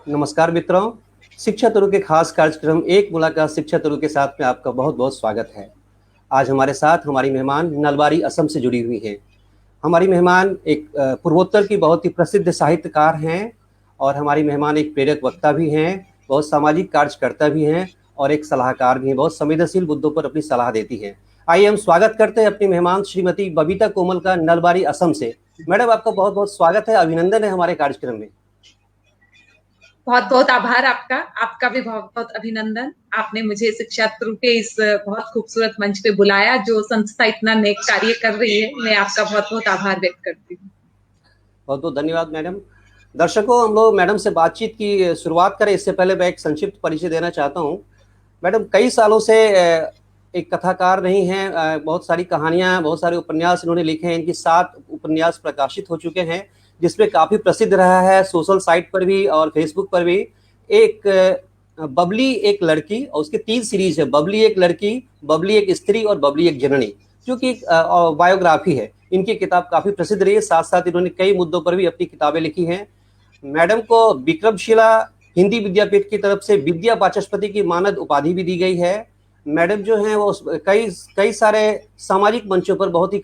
नमस्कार मित्रों, शिक्षा तरु के खास कार्यक्रम एक मुलाकात शिक्षा तरु के साथ में आपका बहुत-बहुत स्वागत है। आज हमारे साथ हमारी मेहमान नलबारी असम से जुड़ी हुई हैं। हमारी मेहमान एक पूर्वोत्तर की बहुत ही प्रसिद्ध साहित्यकार हैं और हमारी मेहमान एक प्रेरक वक्ता भी हैं, बहुत सामाजिक कार्यकर्ता भी हैं और एक सलाहकार भी हैं, बहुत संवेदनशील मुद्दों पर अपनी सलाह देती हैं। आइए हम स्वागत करते हैं अपनी मेहमान श्रीमती बबीता कोमल का नलबारी असम से। मैडम आपका बहुत-बहुत स्वागत है, अभिनंदन है हमारे कार्यक्रम में। बहुत बहुत आभार आपका। आपका भी बहुत बहुत अभिनंदन। आपने मुझे शिक्षा तरु के इस बहुत खूबसूरत मंच पे बुलाया, जो संस्था इतना नेक कार्य कर रही है। मैं आपका बहुत बहुत आभार व्यक्त करती हूँ। बहुत बहुत धन्यवाद मैडम। दर्शकों, हम लोग मैडम से बातचीत की शुरुआत करें इससे पहले मैं एक संक्षिप्त परिचय देना चाहता हूँ। मैडम कई सालों से एक कथाकार नहीं हैं, बहुत सारी कहानियाँ, बहुत सारे उपन्यास इन्होंने लिखे हैं। इनकी 7 उपन्यास प्रकाशित हो चुके हैं, जिसमें काफ़ी प्रसिद्ध रहा है सोशल साइट पर भी और फेसबुक पर भी। एक बबली एक लड़की और उसके 3 सीरीज है, बबली एक लड़की, बबली एक स्त्री और बबली एक जननी, जो कि एक बायोग्राफी है। इनकी किताब काफ़ी प्रसिद्ध रही है, साथ-साथ इन्होंने कई मुद्दों पर भी अपनी किताबें लिखी हैं। मैडम को विक्रमशिला हिंदी विद्यापीठ की तरफ से विद्या वाचस्पति की मानद उपाधि भी दी गई है। मैडम जो हैं वो कई कई सारे सामाजिक मंचों पर बहुत ही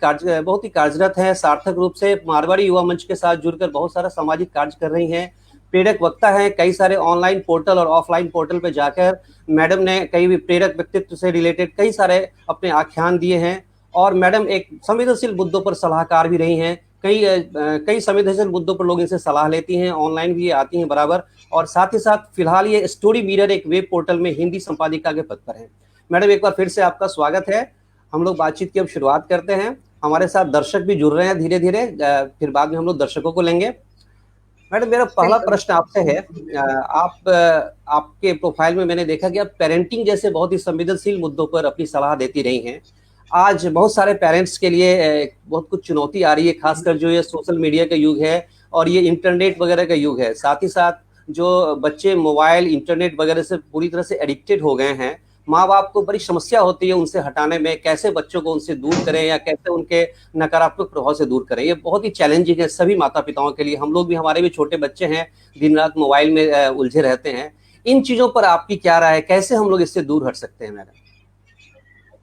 कार्यरत हैं। सार्थक रूप से मारवाड़ी युवा मंच के साथ जुड़कर बहुत सारा सामाजिक कार्य कर रही हैं। प्रेरक वक्ता हैं, कई सारे ऑनलाइन पोर्टल और ऑफलाइन पोर्टल पे जाकर मैडम ने कई भी प्रेरक व्यक्तित्व से रिलेटेड कई सारे अपने आख्यान दिए हैं। और मैडम एक संवेदनशील मुद्दों पर सलाहकार भी रही हैं। कई संवेदनशील मुद्दों पर लोग इनसे सलाह लेती हैं, ऑनलाइन भी आती हैं बराबर। और साथ ही साथ फिलहाल ये स्टोरी मिरर एक वेब पोर्टल में हिंदी संपादिका के पद पर हैं। मैडम एक बार फिर से आपका स्वागत है। हम लोग बातचीत की अब शुरुआत करते हैं। हमारे साथ दर्शक भी जुड़ रहे हैं धीरे धीरे, फिर बाद में हम लोग दर्शकों को लेंगे। मैडम मेरा पहला प्रश्न आपसे है, आपके प्रोफाइल में मैंने देखा कि आप पेरेंटिंग जैसे बहुत ही संवेदनशील मुद्दों पर अपनी सलाह देती रही हैं। आज बहुत सारे पेरेंट्स के लिए बहुत कुछ चुनौती आ रही है, खासकर जो ये सोशल मीडिया का युग है और ये इंटरनेट वगैरह का युग है। साथ ही साथ जो बच्चे मोबाइल, इंटरनेट वगैरह से पूरी तरह से एडिक्टेड हो गए हैं, माँ बाप को बड़ी समस्या होती है उनसे हटाने में, कैसे बच्चों को उनसे दूर करें या कैसे उनके नकारात्मक प्रभाव से दूर करें। ये बहुत ही चैलेंजिंग है सभी माता पिताओं के लिए। हम लोग भी, हमारे भी छोटे बच्चे हैं, दिन रात मोबाइल में उलझे रहते हैं। इन चीजों पर आपकी क्या राय है, कैसे हम लोग इससे दूर हट सकते हैं मैडम?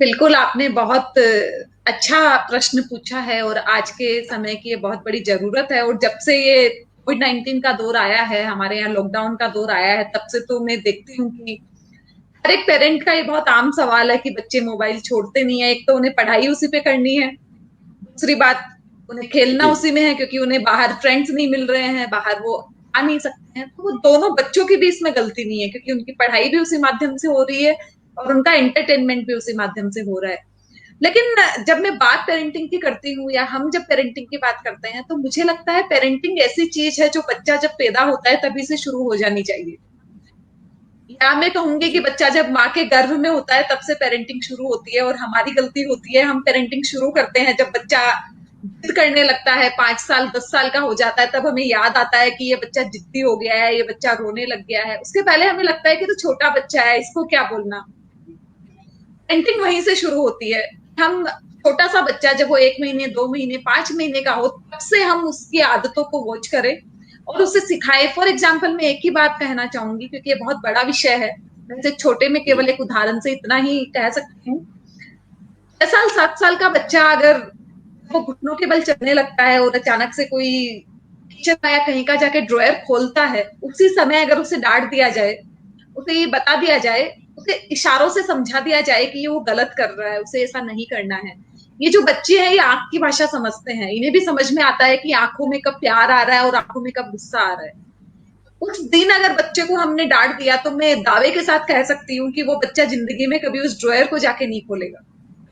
बिल्कुल, आपने बहुत अच्छा प्रश्न पूछा है और आज के समय की ये बहुत बड़ी जरूरत है। और जब से ये कोविड-19 का दौर आया है, हमारे यहाँ लॉकडाउन का दौर आया है, तब से तो मैं देखती हूँ कि हर एक पेरेंट का ये बहुत आम सवाल है कि बच्चे मोबाइल छोड़ते नहीं है। एक तो उन्हें पढ़ाई उसी पे करनी है, दूसरी बात उन्हें खेलना जी उसी में है, क्योंकि उन्हें बाहर फ्रेंड्स नहीं मिल रहे हैं, बाहर वो आ नहीं सकते हैं। तो वो दोनों बच्चों की भी इसमें गलती नहीं है, क्योंकि उनकी पढ़ाई भी उसी माध्यम से हो रही है और उनका एंटरटेनमेंट भी उसी माध्यम से हो रहा है। लेकिन जब मैं बात पेरेंटिंग की करती हूँ या हम जब पेरेंटिंग की बात करते हैं, तो मुझे लगता है पेरेंटिंग ऐसी चीज है जो बच्चा जब पैदा होता है तभी से शुरू हो जानी चाहिए। या मैं कहूंगी कि जी बच्चा जब माँ के गर्भ में होता है तब से पेरेंटिंग शुरू होती है। और हमारी गलती होती है, हम पेरेंटिंग शुरू करते हैं जब बच्चा जिद करने लगता है, 5 साल 10 साल का हो जाता है, तब हमें याद आता है कि ये बच्चा जिद्दी हो गया है, ये बच्चा रोने लग गया है। उसके पहले हमें लगता है कि तो छोटा बच्चा है, इसको क्या बोलना। पेरेंटिंग वहीं से शुरू होती है। हम छोटा सा बच्चा जब वो 1 महीने 2 महीने 5 महीने का हो, तब से हम उसकी आदतों को वॉच करें और उसे सिखाए। फॉर एग्जाम्पल, मैं एक ही बात कहना चाहूंगी, क्योंकि ये बहुत बड़ा विषय है। वैसे छोटे में जी केवल एक उदाहरण से इतना ही कह सकती हूँ। 6 साल 7 साल का बच्चा अगर वो घुटनों के बल चलने लगता है और अचानक से कोई किचन या कहीं का जाके ड्रॉयर खोलता है, उसी समय अगर उसे डांट दिया जाए, उसे ये बता दिया जाए, उसे इशारों से समझा दिया जाए कि ये वो गलत कर रहा है, उसे ऐसा नहीं करना है। ये जो बच्चे हैं, ये आंख की भाषा समझते हैं। इन्हें भी समझ में आता है कि आंखों में कब प्यार आ रहा है और आंखों में कब गुस्सा आ रहा है। उस दिन अगर बच्चे को हमने डांट दिया, तो मैं दावे के साथ कह सकती हूँ कि वो बच्चा जिंदगी में कभी उस ड्रॉयर को जाके नहीं खोलेगा।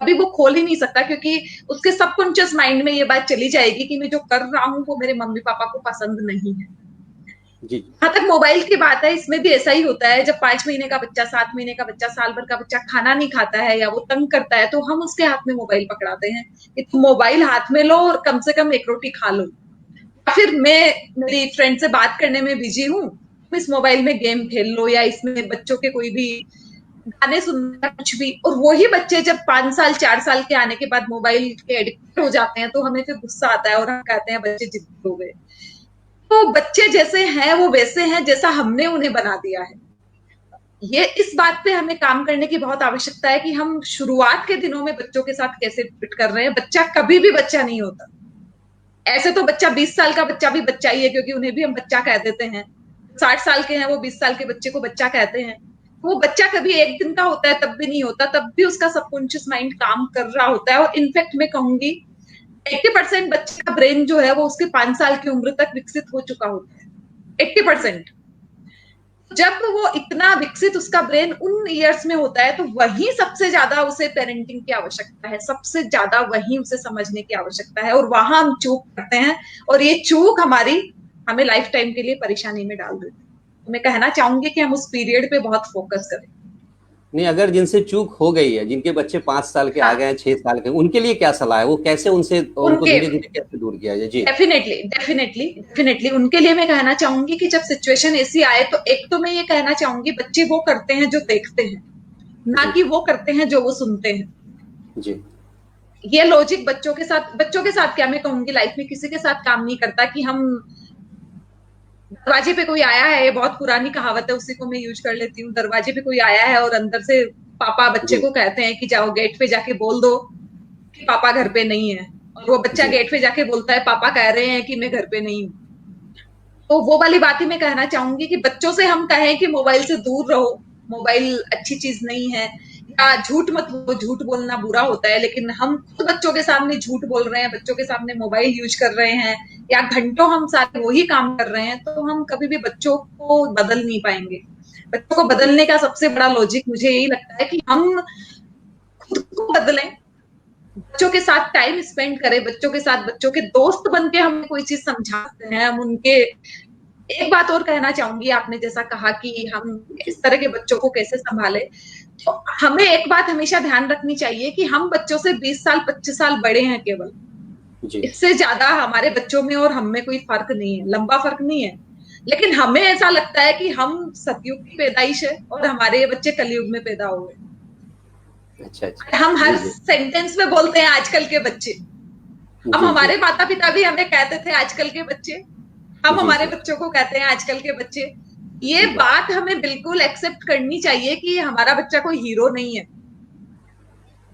कभी वो खोल ही नहीं सकता, क्योंकि उसके सबकॉन्शियस माइंड में ये बात चली जाएगी कि मैं जो कर रहा हूँ वो मेरे मम्मी पापा को पसंद नहीं है। जी जहां तक मोबाइल की बात है, इसमें भी ऐसा ही होता है। जब 5 महीने का बच्चा, 7 महीने का बच्चा, साल भर का बच्चा खाना नहीं खाता है या वो तंग करता है, तो हम उसके हाथ में मोबाइल पकड़ाते हैं कि तुम मोबाइल हाथ में लो और कम से कम एक रोटी खा लो। या फिर मैं मेरी फ्रेंड से बात करने में बिजी हूँ, तुम इस मोबाइल में गेम खेल लो, या इसमें बच्चों के कोई भी गाने सुनना, कुछ भी। और वही बच्चे जब 5 साल 4 साल के आने के बाद मोबाइल के एडिक्ट हो जाते हैं, तो हमें फिर गुस्सा आता है और हम कहते हैं बच्चे जिद्दी हो गए। तो बच्चे जैसे हैं वो वैसे हैं जैसा हमने उन्हें बना दिया है। ये इस बात पे हमें काम करने की बहुत आवश्यकता है कि हम शुरुआत के दिनों में बच्चों के साथ कैसे फिट कर रहे हैं। बच्चा कभी भी बच्चा नहीं होता। ऐसे तो बच्चा 20 साल का बच्चा भी बच्चा ही है, क्योंकि उन्हें भी हम बच्चा कह देते हैं। 60 साल के हैं वो 20 साल के बच्चे को बच्चा कहते हैं। वो बच्चा कभी एक दिन का होता है तब भी नहीं होता, तब भी उसका सबकॉन्शियस माइंड काम कर रहा होता है। और इनफैक्ट मैं कहूंगी 80% बच्चे का ब्रेन जो है वो उसके 5 साल की उम्र तक विकसित हो चुका होता है। 80%। जब वो इतना विकसित उसका ब्रेन उन ईयर्स में होता है तो वही सबसे ज्यादा उसे पेरेंटिंग की आवश्यकता है, सबसे ज्यादा वही उसे समझने की आवश्यकता है। और वहां हम चूक करते हैं और ये चूक हमें लाइफ टाइम के लिए परेशानी में डाल देती है। तो मैं कहना चाहूंगी कि हम उस पीरियड पे बहुत फोकस करें। नहीं, अगर जिनसे चूक हो गई है, जिनके बच्चे 5 साल के आ गए हैं, 6 साल के, उनके लिए क्या सलाह है? वो कैसे उनको उनके धीरे धीरे कैसे दूर किया जाए? जी डेफिनेटली उनके लिए मैं कहना चाहूंगी कि जब सिचुएशन ऐसी आए तो एक तो मैं ये कहना चाहूंगी, बच्चे वो करते हैं जो देखते हैं, ना कि वो करते हैं जो वो सुनते हैं। जी ये लॉजिक बच्चों के साथ क्या, मैं कहूंगी लाइफ में किसी के साथ काम नहीं करता। कि हम दरवाजे पे कोई आया है, ये बहुत पुरानी कहावत है, उसी को मैं यूज कर लेती हूँ। दरवाजे पे कोई आया है और अंदर से पापा बच्चे को कहते हैं कि जाओ गेट पे जाके बोल दो कि पापा घर पे नहीं है। और वो बच्चा गेट पे जाके बोलता है पापा कह रहे हैं कि मैं घर पे नहीं हूँ। तो वो वाली बात ही मैं कहना चाहूंगी कि बच्चों से हम कहें कि मोबाइल से दूर रहो, मोबाइल अच्छी चीज नहीं है, या झूठ मत बोलो, झूठ बोलना बुरा होता है। लेकिन हम खुद बच्चों के सामने झूठ बोल रहे हैं, बच्चों के सामने मोबाइल यूज कर रहे हैं, या घंटों हम सारे वही काम कर रहे हैं, तो हम कभी भी बच्चों को बदल नहीं पाएंगे। बच्चों को बदलने का सबसे बड़ा लॉजिक मुझे यही लगता है कि हम खुद को बदलें, बच्चों के साथ टाइम स्पेंड करें, बच्चों के साथ बच्चों के दोस्त बन के हम कोई चीज समझाते हैं, हम उनके। एक बात और कहना चाहूंगी, आपने जैसा कहा कि हम इस तरह के बच्चों को कैसे संभाले, तो हमें एक बात हमेशा ध्यान रखनी चाहिए कि हम बच्चों से 20 साल 25 साल बड़े हैं केवल। इससे ज्यादा हमारे बच्चों में और हम में कोई फर्क नहीं है, लंबा फर्क नहीं है। लेकिन हमें ऐसा लगता है कि हम सतयुग की पैदाइश है और हमारे बच्चे कलयुग में पैदा हुए। अच्छा। हम हर सेंटेंस में बोलते हैं आजकल के बच्चे। हम हमारे माता पिता भी हमें कहते थे आजकल के बच्चे, हम हमारे बच्चों को कहते हैं आजकल के बच्चे। ये बात हमें बिल्कुल एक्सेप्ट करनी चाहिए कि हमारा बच्चा कोई हीरो नहीं है।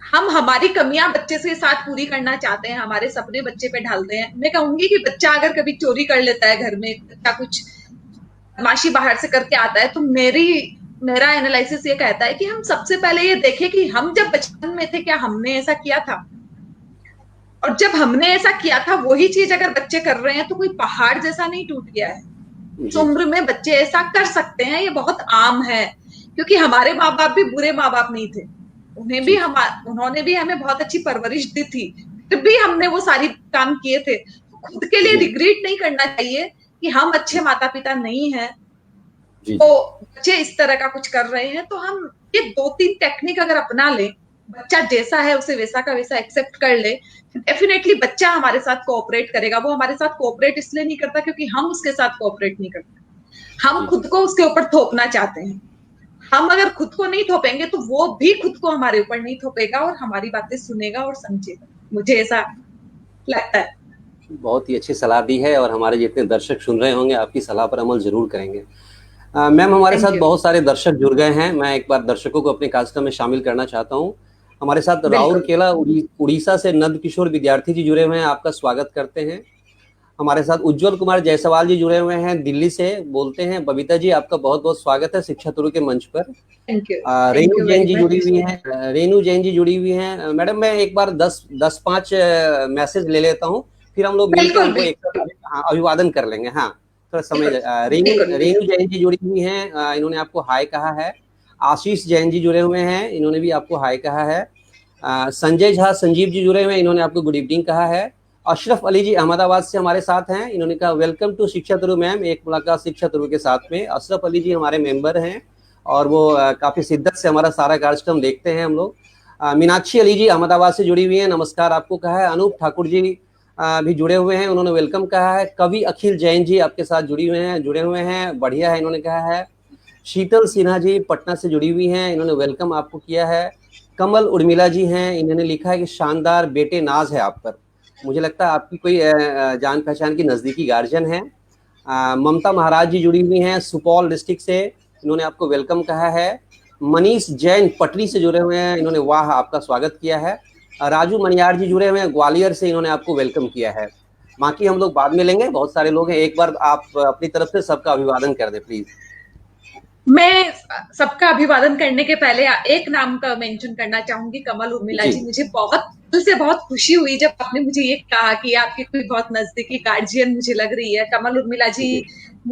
हम हमारी कमियां बच्चे से साथ पूरी करना चाहते हैं, हमारे सपने बच्चे पे ढालते हैं। मैं कहूंगी कि बच्चा अगर कभी चोरी कर लेता है घर में, बच्चा कुछ बदमाशी बाहर से करके आता है, तो मेरा एनालिसिस ये कहता है कि हम सबसे पहले ये देखें कि हम जब बचपन में थे क्या हमने ऐसा किया था, और जब हमने ऐसा किया था वही चीज अगर बच्चे कर रहे हैं तो कोई पहाड़ जैसा नहीं टूट गया है। इस उम्र में बच्चे ऐसा कर सकते हैं, ये बहुत आम है। क्योंकि हमारे माँ बाप भी बुरे माँ बाप नहीं थे, उन्होंने भी हमें बहुत अच्छी परवरिश दी थी, फिर भी हमने वो सारी काम किए थे। खुद के लिए रिग्रेट नहीं करना चाहिए कि हम अच्छे माता पिता नहीं हैं तो बच्चे इस तरह का कुछ कर रहे हैं। तो हम ये 2-3 टेक्निक अगर अपना लें, बच्चा जैसा है उसे वैसा का वैसा एक्सेप्ट कर ले, डेफिनेटली बच्चा हमारे साथ कोऑपरेट करेगा। वो हमारे साथ कोऑपरेट इसलिए नहीं करता क्योंकि हम उसके साथ कोऑपरेट नहीं करते, हम खुद को उसके ऊपर थोपना चाहते हैं। हम अगर खुद को नहीं थोपेंगे तो वो भी खुद को हमारे ऊपर नहीं थोपेगा और हमारी बातें सुनेगा और समझेगा। मुझे ऐसा लगता है। बहुत ही अच्छी सलाह दी है और हमारे जितने दर्शक सुन रहे होंगे आपकी सलाह पर अमल जरूर करेंगे। मैम, हमारे साथ बहुत सारे दर्शक जुड़ गए हैं। मैं एक बार दर्शकों को अपने कार्यक्रम में शामिल करना चाहता हूं। हमारे साथ राउरकेला उड़ीसा से नंद किशोर विद्यार्थी जी जुड़े हुए हैं, आपका स्वागत करते हैं। हमारे साथ उज्जवल कुमार जायसवाल जी जुड़े हुए हैं, दिल्ली से बोलते हैं। बबीता जी, आपका बहुत बहुत स्वागत है शिक्षा तुरु के मंच पर। रेनू जैन जी जुड़ी हुई हैं। मैडम, मैं एक बार 10-5 मैसेज ले लेता हूँ, फिर हम लोग मिलकर एक अभिवादन कर लेंगे। हाँ, थोड़ा समय। रेनू जैन जी जुड़ी हुई हैं, इन्होंने आपको हाय कहा है। आशीष जैन जी जुड़े हुए हैं, इन्होंने भी आपको हाय कहा है। संजय झा संजीव जी जुड़े हुए हैं, इन्होंने आपको गुड इवनिंग कहा है। अशरफ अली जी अहमदाबाद से हमारे साथ हैं, इन्होंने कहा वेलकम टू शिक्षा तुरु मैम, एक मुलाकात शिक्षा तुरु के साथ में। अशरफ अली जी हमारे मेंबर हैं और वो काफी शिद्दत से हमारा सारा कार्यक्रम देखते हैं हम लोग। मीनाक्षी अली जी अहमदाबाद से जुड़ी हुई हैं, नमस्कार आपको कहा है। अनूप ठाकुर जी भी जुड़े हुए हैं, उन्होंने वेलकम कहा है। कवि अखिल जैन जी आपके साथ जुड़े हुए हैं, बढ़िया है इन्होंने कहा है। शीतल सिन्हा जी पटना से जुड़ी हुई हैं, इन्होंने वेलकम आपको किया है। कमल उर्मिला जी हैं, इन्होंने लिखा है कि शानदार बेटे नाज है आप पर। मुझे लगता है आपकी कोई जान पहचान की नजदीकी गार्जियन है। ममता महाराज जी जुड़ी हुई हैं सुपौल डिस्ट्रिक्ट से, इन्होंने आपको वेलकम कहा है। मनीष जैन पटरी से जुड़े हुए हैं, इन्होंने वाह आपका स्वागत किया है। राजू मनियार जी जुड़े हुए हैं ग्वालियर से, इन्होंने आपको वेलकम किया है। बाकी हम लोग बाद में लेंगे, बहुत सारे लोग हैं, एक बार आप अपनी तरफ से सबका अभिवादन कर दें प्लीज। मैं सबका अभिवादन करने के पहले एक नाम का मेंशन करना चाहूंगी, कमल उर्मिला जी। मुझे बहुत दिल से बहुत खुशी हुई जब आपने मुझे ये कहा कि आपकी कोई बहुत नजदीकी गार्जियन मुझे लग रही है। कमल उर्मिला जी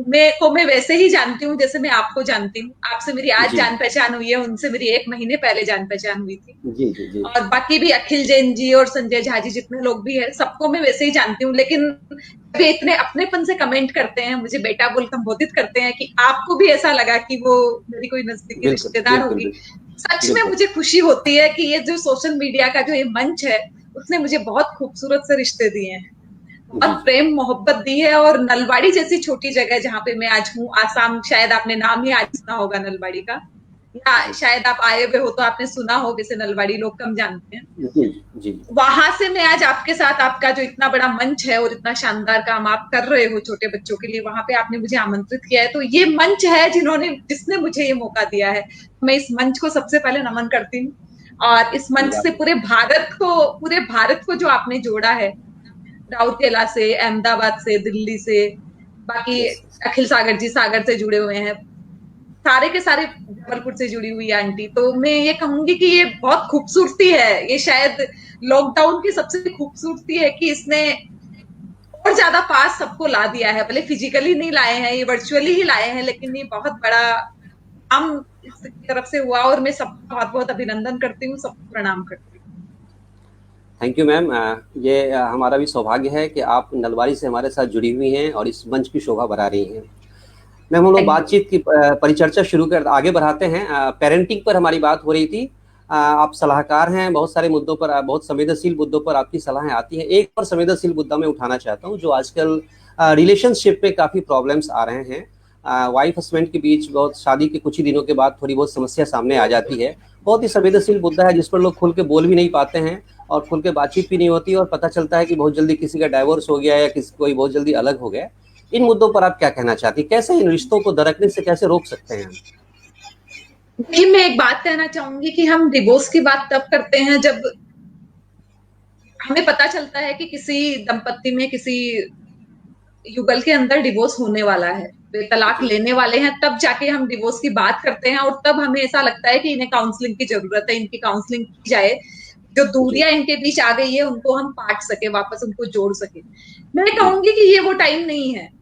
मैं वैसे ही जानती हूँ जैसे मैं आपको जानती हूँ। आपसे मेरी आज जान पहचान हुई है, उनसे मेरी 1 महीने पहले जान पहचान हुई थी। जी। और बाकी भी अखिल जैन जी और संजय झा जी जितने लोग भी है, सबको मैं वैसे ही जानती हूँ। लेकिन वे इतने अपनेपन से कमेंट करते हैं, मुझे बेटा बोल संबोधित करते हैं कि आपको भी ऐसा लगा कि वो मेरी कोई नजदीकी रिश्तेदार होगी। सच में मुझे खुशी होती है कि ये जो सोशल मीडिया का जो ये मंच है, उसने मुझे बहुत खूबसूरत से रिश्ते दिए हैं, बहुत प्रेम मोहब्बत दी है। और नलवाड़ी जैसी छोटी जगह जहाँ पे मैं आज हूँ, आसाम, शायद आपने नाम ही आज सुना होगा नलवाड़ी का, या शायद आप आए हुए हो तो आपने सुना हो, वैसे नलवाड़ी लोग कम जानते हैं। जी। वहां से मैं आज आपके साथ, आपका जो इतना बड़ा मंच है और इतना शानदार काम आप कर रहे हो छोटे बच्चों के लिए, वहां पे आपने मुझे आमंत्रित किया है। तो ये मंच है जिसने मुझे ये मौका दिया है। मैं इस मंच को सबसे पहले नमन करती हूँ। और इस मंच से पूरे भारत को जो आपने जोड़ा है, राउरकेला से, अहमदाबाद से, दिल्ली से, बाकी अखिल सागर जी सागर से जुड़े हुए हैं, सारे के सारे जबलपुर से जुड़ी हुई आंटी। तो मैं ये कहूंगी कि ये बहुत खूबसूरती है। ये शायद लॉकडाउन की सबसे खूबसूरती है कि इसने और ज्यादा पास सबको ला दिया है। भले फिजिकली नहीं लाए हैं, ये वर्चुअली ही लाए हैं, लेकिन ये बहुत बड़ा काम इसकी तरफ से हुआ। और मैं सबका बहुत बहुत अभिनंदन करती हूँ, सबको प्रणाम करती हूँ। Thank you ma'am. ये हमारा भी सौभाग्य है कि आप नलवाड़ी से हमारे साथ जुड़ी हुई हैं और इस मंच की शोभा बढ़ा रही हैं। मैम हम लोग बातचीत की परिचर्चा शुरू कर आगे बढ़ाते हैं। पेरेंटिंग पर हमारी बात हो रही थी। आप सलाहकार हैं, बहुत सारे मुद्दों पर, बहुत संवेदनशील मुद्दों पर आपकी सलाहें आती हैं। एक और संवेदनशील मुद्दा मैं उठाना चाहता हूं जो आजकल रिलेशनशिप में काफ़ी प्रॉब्लम्स आ रहे हैं। वाइफ हस्बैंड के बीच बहुत शादी के कुछ ही दिनों के बाद थोड़ी बहुत समस्या सामने आ जाती है। बहुत ही संवेदनशील मुद्दा है जिस पर लोग खुल के बोल भी नहीं पाते हैं और खुल के बातचीत भी नहीं होती, और पता चलता है कि बहुत जल्दी किसी का डाइवोर्स हो गया या कोई बहुत जल्दी अलग हो गया। इन मुद्दों पर आप क्या कहना चाहती हैं? कैसे इन रिश्तों को दरकने से कैसे रोक सकते हैं? मैं एक बात कहना चाहूंगी कि हम डिवोर्स की बात तब करते हैं जब हमें पता चलता है कि किसी दंपत्ति में, किसी युगल के अंदर डिवोर्स होने वाला है, वे तलाक लेने वाले हैं, तब जाके हम डिवोर्स की बात करते हैं। और तब हमें ऐसा लगता है कि इन्हें काउंसलिंग की जरूरत है, इनकी काउंसलिंग की जाए, जो दूरियां इनके बीच आ गई है उनको हम पाट सके, वापस उनको जोड़ सके। मैं कहूंगी कि ये वो टाइम नहीं है।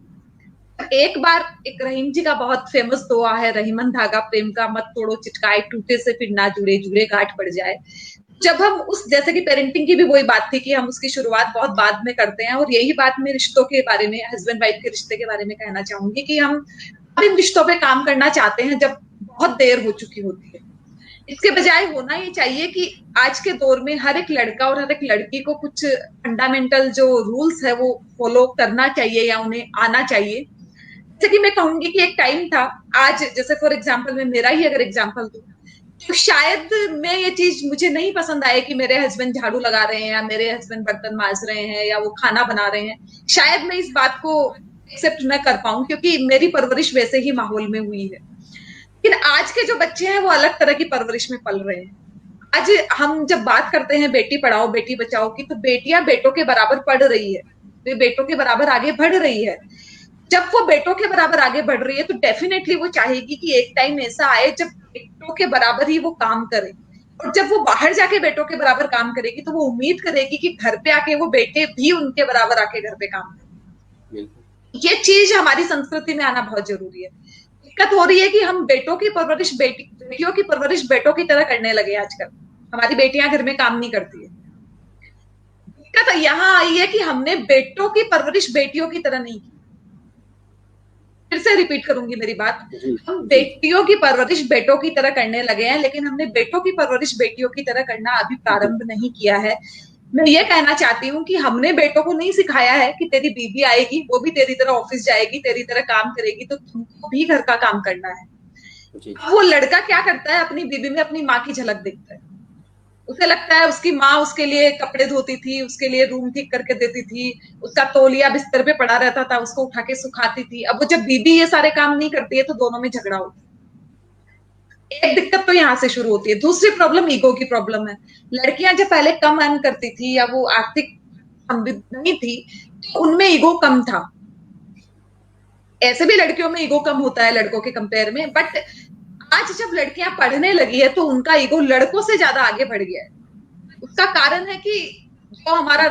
एक बार एक रहीम जी का बहुत फेमस दुआ है, रहीमन धागा प्रेम का मत तोड़ो चिटकाए टूटे से फिर ना जुड़े, जुड़े गांठ पड़ जाए। जब हम उस, जैसे कि पेरेंटिंग की भी वही बात थी कि हम उसकी शुरुआत बहुत बाद में करते हैं, और यही बात मैं रिश्तों के बारे में, हस्बैंड वाइफ के रिश्ते के बारे में कहना चाहूंगी कि हम इन रिश्तों पे काम करना चाहते हैं जब बहुत देर हो चुकी होती है। इसके बजाय होना ये चाहिए कि आज के दौर में हर एक लड़का और हर एक लड़की को कुछ फंडामेंटल जो रूल्स है वो फॉलो करना चाहिए या उन्हें आना चाहिए। जैसे कि मैं कहूंगी कि एक टाइम था, आज जैसे फॉर एग्जाम्पल मैं मेरा ही अगर एग्जाम्पल दूं, तो शायद मैं ये चीज मुझे नहीं पसंद आए कि मेरे हस्बैंड झाड़ू लगा रहे हैं या मेरे हस्बैंड बर्तन मांज रहे हैं या वो खाना बना रहे हैं। शायद मैं इस बात को एक्सेप्ट न कर पाऊं क्योंकि मेरी परवरिश वैसे ही माहौल में हुई है। लेकिन आज के जो बच्चे हैं वो अलग तरह की परवरिश में पल रहे हैं। आज हम जब बात करते हैं बेटी पढ़ाओ बेटी बचाओ की, तो बेटियां बेटों के बराबर पढ़ रही है, वे बेटों के बराबर आगे बढ़ रही है। जब वो बेटों के बराबर आगे बढ़ रही है तो डेफिनेटली वो चाहेगी कि एक टाइम ऐसा आए जब बेटों के बराबर ही वो काम करे। और जब वो बाहर जाके बेटों के बराबर काम करेगी तो वो उम्मीद करेगी कि घर पे आके वो बेटे भी उनके बराबर आके घर पे काम करें। ये चीज हमारी संस्कृति में आना बहुत जरूरी है। दिक्कत हो रही है कि हम बेटों की परवरिश, बेटियों की परवरिश बेटों की तरह करने लगे आजकल। हमारी बेटियां घर में काम नहीं करती है। दिक्कत यहाँ आई है कि हमने बेटों की परवरिश बेटियों की तरह नहीं की। फिर से रिपीट करूंगी मेरी बात, हम बेटियों की परवरिश बेटों की तरह करने लगे हैं, लेकिन हमने बेटों की परवरिश बेटियों की तरह करना अभी प्रारंभ नहीं किया है। मैं ये कहना चाहती हूँ कि हमने बेटों को नहीं सिखाया है कि तेरी बीवी आएगी, वो भी तेरी तरह ऑफिस जाएगी, तेरी तरह काम करेगी, तो तुमको भी घर का काम करना है। वो लड़का क्या करता है, अपनी बीवी में अपनी माँ की झलक देखता है। उसे लगता है उसकी माँ उसके लिए कपड़े धोती थी, उसके लिए रूम ठीक करके देती थी, उसका तौलिया बिस्तर पे पड़ा रहता था, उसको उठा के सुखाती थी। अब वो जब बीबी ये सारे काम नहीं करती है तो दोनों में झगड़ा होता है। एक दिक्कत तो यहाँ से शुरू होती है। दूसरी प्रॉब्लम ईगो की प्रॉब्लम है। लड़कियां जब पहले कम अर्न करती थी या वो आर्थिक समृद्ध नहीं थी तो उनमें ईगो कम था। ऐसे भी लड़कियों में ईगो कम होता है लड़कों के कंपेयर में, बट आज जब लड़कियां पढ़ने लगी है तो उनका ईगो लड़कों से ज्यादा आगे बढ़ गया है। उसका कारण है कि जो हमारा